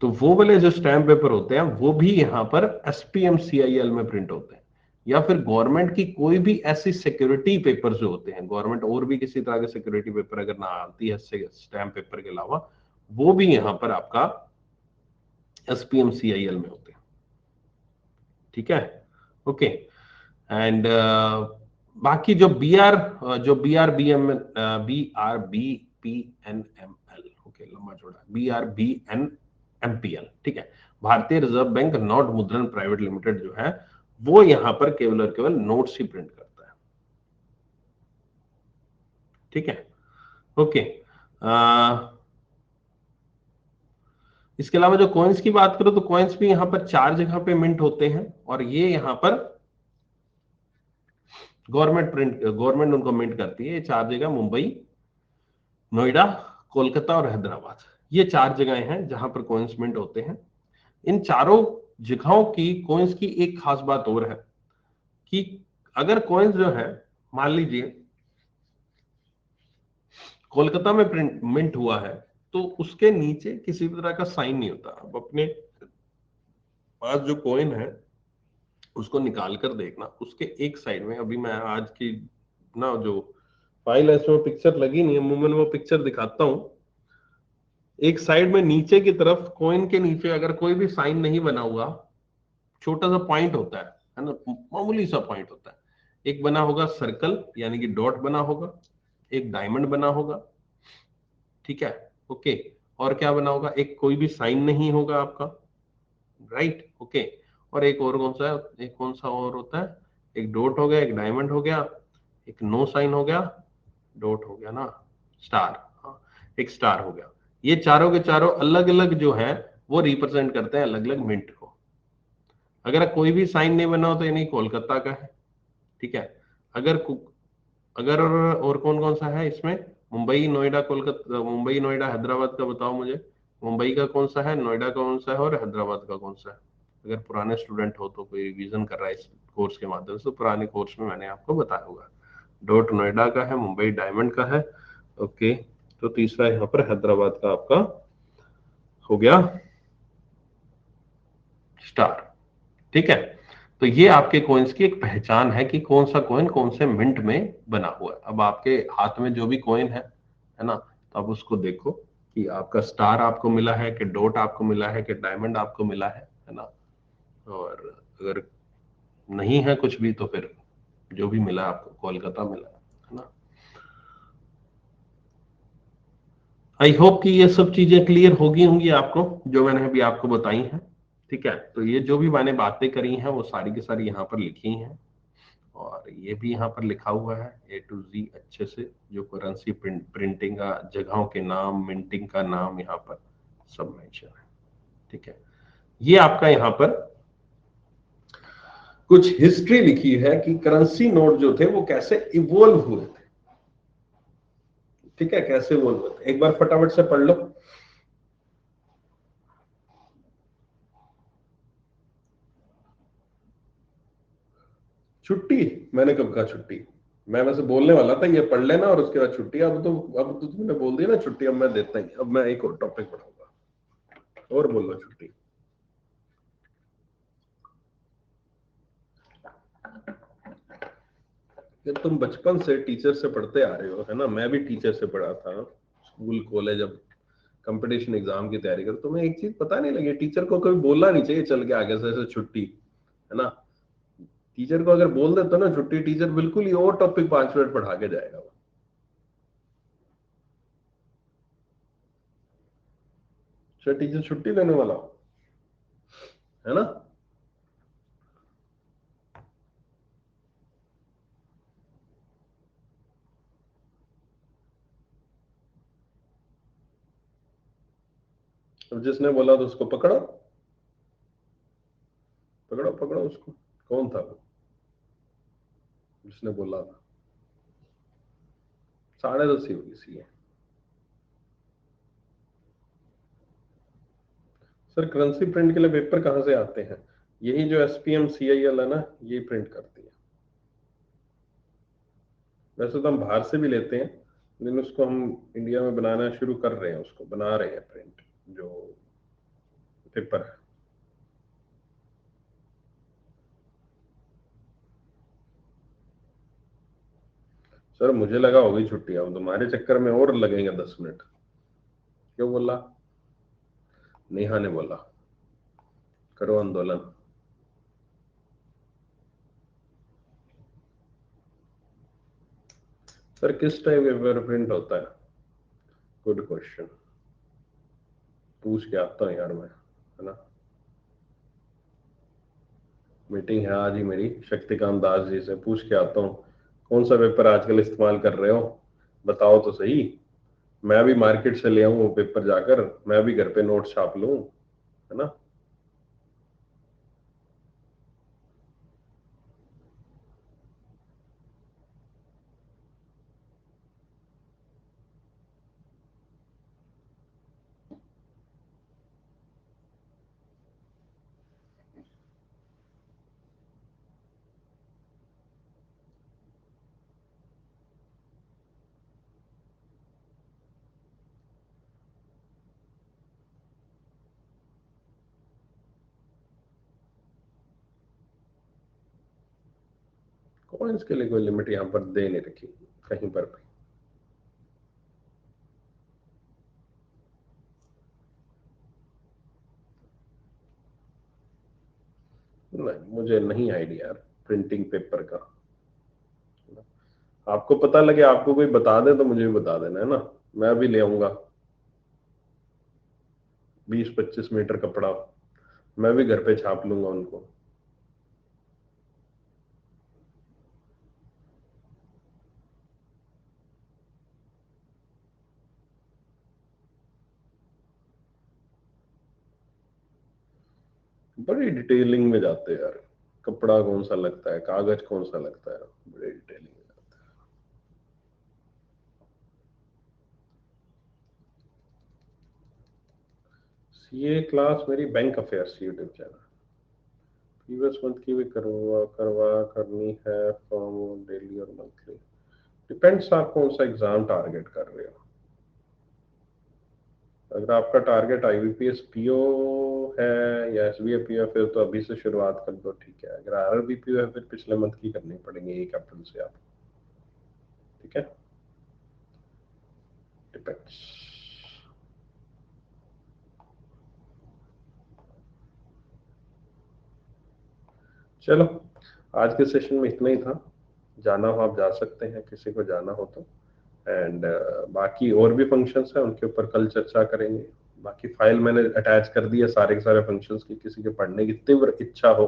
तो वो वाले जो स्टैम्प पेपर होते हैं वो भी यहाँ पर SPMCIL में प्रिंट होते हैं, या फिर गवर्नमेंट की कोई भी ऐसी सिक्योरिटी पेपर जो होते हैं, गवर्नमेंट और भी किसी तरह के सिक्योरिटी पेपर अगर ना आती है स्टैम्प पेपर के अलावा, वो भी यहाँ पर आपका SPMCIL में होते हैं, ठीक है। ओके। एंड बाकी जो BRBPNML, ओके लंबा चौड़ा, BRBNMPL, ठीक है। भारतीय रिजर्व बैंक नोट मुद्रण प्राइवेट लिमिटेड जो है वो यहाँ पर केवल और केवल नोट्स ही प्रिंट करता है, ठीक है। ओके। इसके अलावा जो कॉइन्स की बात करो तो कॉइन्स भी यहाँ पर 4 जगह पे मिंट होते हैं, और ये यहाँ पर गवर्नमेंट उनको मिंट करती है। ये 4 जगह मुंबई, नोएडा, कोलकाता और हैदराबाद, ये 4 जगहें हैं जहां पर कॉइन्स मिंट होते हैं। इन चारों जगहों की कॉइन्स की एक खास बात और है कि अगर कॉइन्स जो है, मान लीजिए कोलकाता में प्रिंट मिंट हुआ है, तो उसके नीचे किसी भी तरह का साइन नहीं होता। अब अपने पास जो कॉइन है उसको निकाल कर देखना, उसके एक साइड में, अभी मैं आज की ना जो फाइल है इसमें पिक्चर लगी नहीं है, मुंह में वो पिक्चर दिखाता हूं। एक साइड में नीचे की तरफ कॉइन के नीचे अगर कोई भी साइन नहीं बना हुआ, छोटा सा पॉइंट होता है ना, मामूली सा पॉइंट होता है। एक बना होगा सर्कल यानी कि डॉट बना होगा, एक डायमंड बना होगा, ठीक है। ओके। और क्या बना होगा, एक कोई भी साइन नहीं होगा आपका, राइट। ओके। और एक और कौन सा है, एक कौन सा और होता है, एक डॉट हो गया, एक डायमंड हो गया, एक नो साइन हो गया, डॉट हो गया ना, स्टार, हाँ, एक स्टार हो गया। ये चारों के चारों अलग अलग जो है वो रिप्रेजेंट करते हैं अलग अलग मिंट को। अगर कोई भी साइन नहीं बना हो तो यानी कोलकाता का है, ठीक है। अगर अगर और कौन कौन सा है इसमें, मुंबई नोएडा कोलकाता, मुंबई नोएडा हैदराबाद का बताओ मुझे, मुंबई का कौन सा है, नोएडा का कौन सा है और हैदराबाद का कौन सा है। अगर पुराने स्टूडेंट हो तो, कोई रिवीजन कर रहा है इस कोर्स के माध्यम से, तो पुराने कोर्स में मैंने आपको बताया होगा। डॉट नोएडा का है, मुंबई डायमंड का है। ओके, तो तीसरा यहाँ पर हैदराबाद का आपका हो गया स्टार। ठीक है, तो ये आपके कॉइन्स की एक पहचान है कि कौन सा कॉइन कौन से मिंट में बना हुआ है। अब आपके हाथ में जो भी कॉइन है ना, तो आप उसको देखो कि आपका स्टार आपको मिला है कि डॉट आपको मिला है कि डायमंड आपको मिला है ना। और अगर नहीं है कुछ भी तो फिर जो भी मिला आपको कोलकाता मिला है ना। आई होप कि ये सब चीजें क्लियर होगी होंगी आपको, जो मैंने अभी आपको बताई हैं। ठीक है, तो ये जो भी मैंने बातें करी हैं वो सारी की सारी यहाँ पर लिखी हैं, और ये भी यहाँ पर लिखा हुआ है ए टू जी अच्छे से, जो करेंसी प्रिंटिंग का, जगहों के नाम, मिंटिंग का नाम, यहाँ पर सब मेंशन है। ठीक है, ये आपका यहाँ पर कुछ हिस्ट्री लिखी है कि करेंसी नोट जो थे वो कैसे इवोल्व हुए थे। ठीक है, कैसे इवोल्व हुए थे, एक बार फटाफट से पढ़ लो। छुट्टी, मैंने कब कहा छुट्टी? मैं वैसे बोलने वाला था ये पढ़ लेना और उसके बाद छुट्टी। अब तो तुमने बोल दिया ना छुट्टी, अब मैं देता ही, अब मैं एक और टॉपिक पढ़ाऊंगा। और बोल लो छुट्टी। ये तुम बचपन से टीचर से पढ़ते आ रहे हो है ना, मैं भी टीचर से पढ़ा था, स्कूल कॉलेज। अब कंपटीशन एग्जाम की तैयारी कर, तुम्हें एक चीज पता नहीं लगी, टीचर को कभी बोलना नहीं चाहिए चल के आगे से ऐसे छुट्टी, है ना। टीचर को अगर बोल देते ना छुट्टी, टीचर बिल्कुल ही और टॉपिक 5 मिनट पढ़ा के जाएगा वो। अच्छा, टीचर छुट्टी लेने वाला हो, है ना। अब जिसने बोला तो उसको पकड़ो, पकड़ो पकड़ो उसको। कौन था वो जिसने बोला था? 10:30 ही होगी सी। सर करेंसी प्रिंट के लिए पेपर कहाँ से आते हैं? यही जो एसपीएम सीआईएल है ना, ये प्रिंट करती है। वैसे तो हम बाहर से भी लेते हैं, लेकिन उसको हम इंडिया में बनाना शुरू कर रहे हैं, उसको बना रहे हैं प्रिंट, जो पेपर है। सर मुझे लगा होगी छुट्टी, अब तुम्हारे चक्कर में और लगेंगे 10 मिनट। क्यों बोला? नेहा ने बोला करो आंदोलन। सर किस टाइप पेपर प्रिंट होता है? गुड क्वेश्चन, पूछ के आता हूँ यार मैं, है ना। मीटिंग है आज ही मेरी शक्तिकांत दास जी से, पूछ के आता हूँ कौन सा पेपर आजकल इस्तेमाल कर रहे हो, बताओ तो सही। मैं भी मार्केट से ले आऊं वो पेपर जाकर, मैं भी घर पे नोट छाप लूं, है ना। कॉइन्स के लिए कोई लिमिट यहाँ पर दे नहीं रखी कहीं पर भी। नहीं, मुझे नहीं आइडिया यार प्रिंटिंग पेपर का। आपको पता लगे, आपको कोई बता दे तो मुझे भी बता देना, है ना। मैं भी ले आऊंगा 20-25 मीटर कपड़ा, मैं भी घर पे छाप लूंगा उनको। बड़ी डिटेलिंग में जाते हैं यार, कपड़ा कौन सा लगता है, कागज कौन सा लगता है, बड़ी डिटेलिंग में जाते हैं। ये क्लास मेरी bank affairs YouTube channel, previous month की भी करनी है फॉर्म डेली और मंथली, डिपेंड्स आप कौन सा एग्जाम टारगेट कर रहे हो। अगर आपका टारगेट आईबीपीएस पीओ है या एसबीआई पीओ है फिर तो अभी से शुरुआत कर दो, ठीक है। अगर आरआरबी पीओ है फिर पिछले मंथ की करनी पड़ेगी 1 अप्रैल से आप, ठीक है, डिपेंड्स। चलो आज के सेशन में इतना ही था, जाना हो आप जा सकते हैं किसी को जाना हो तो, एंड बाकी और भी फंक्शंस हैं उनके ऊपर कल चर्चा करेंगे। बाकी फाइल मैंने अटैच कर दी है सारे के सारे फंक्शंस की, किसी के पढ़ने की तीव्र इच्छा हो,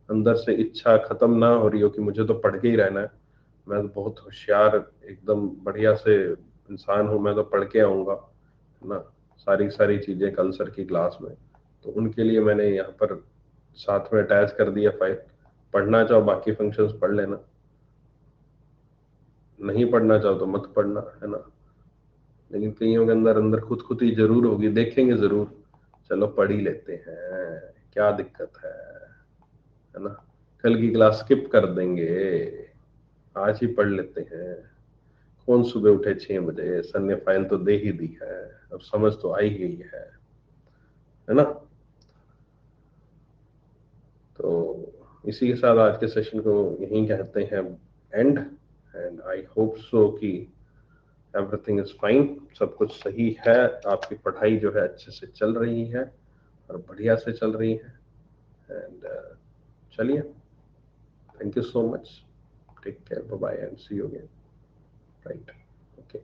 अंदर से इच्छा खत्म ना हो रही हो कि मुझे तो पढ़ के ही रहना है, मैं तो बहुत होशियार एकदम बढ़िया से इंसान हूँ, मैं तो पढ़ के आऊंगा, है ना, सारी सारी चीजें कल सर की क्लास में, तो उनके लिए मैंने यहाँ पर साथ में अटैच कर दिया फाइल। पढ़ना चाहो बाकी फंक्शंस पढ़ लेना, नहीं पढ़ना चाहो तो मत पढ़ना, है ना, लेकिन कईयों के अंदर अंदर खुद ही जरूर होगी, देखेंगे जरूर, चलो पढ़ ही लेते हैं, क्या दिक्कत है ना, कल की क्लास स्किप कर देंगे, आज ही पढ़ लेते हैं, कौन सुबह उठे 6 बजे, सर ने फाइल तो दे ही दी है, अब समझ तो आई गई है ना। तो इसी के साथ आज के सेशन को यहीं कहते हैं and, and I hope so कि एवरीथिंग इज फाइन, सब कुछ सही है, आपकी पढ़ाई जो है अच्छे से चल रही है और बढ़िया से चल रही है, एंड चलिए, thank you so much, take care, bye bye and see you again, right, okay,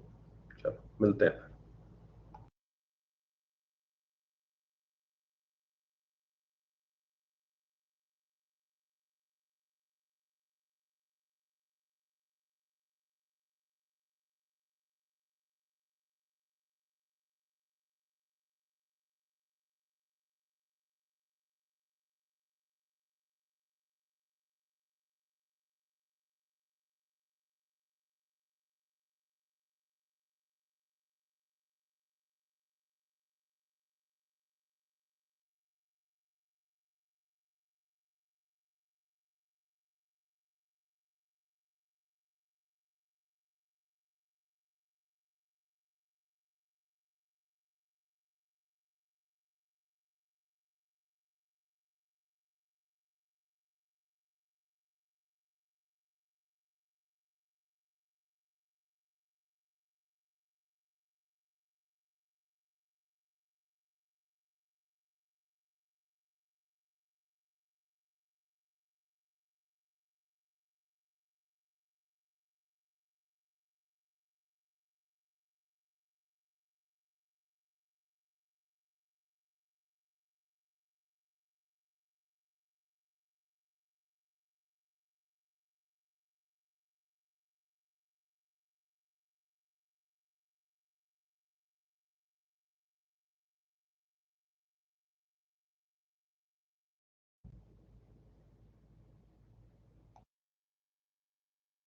चलो मिलते हैं।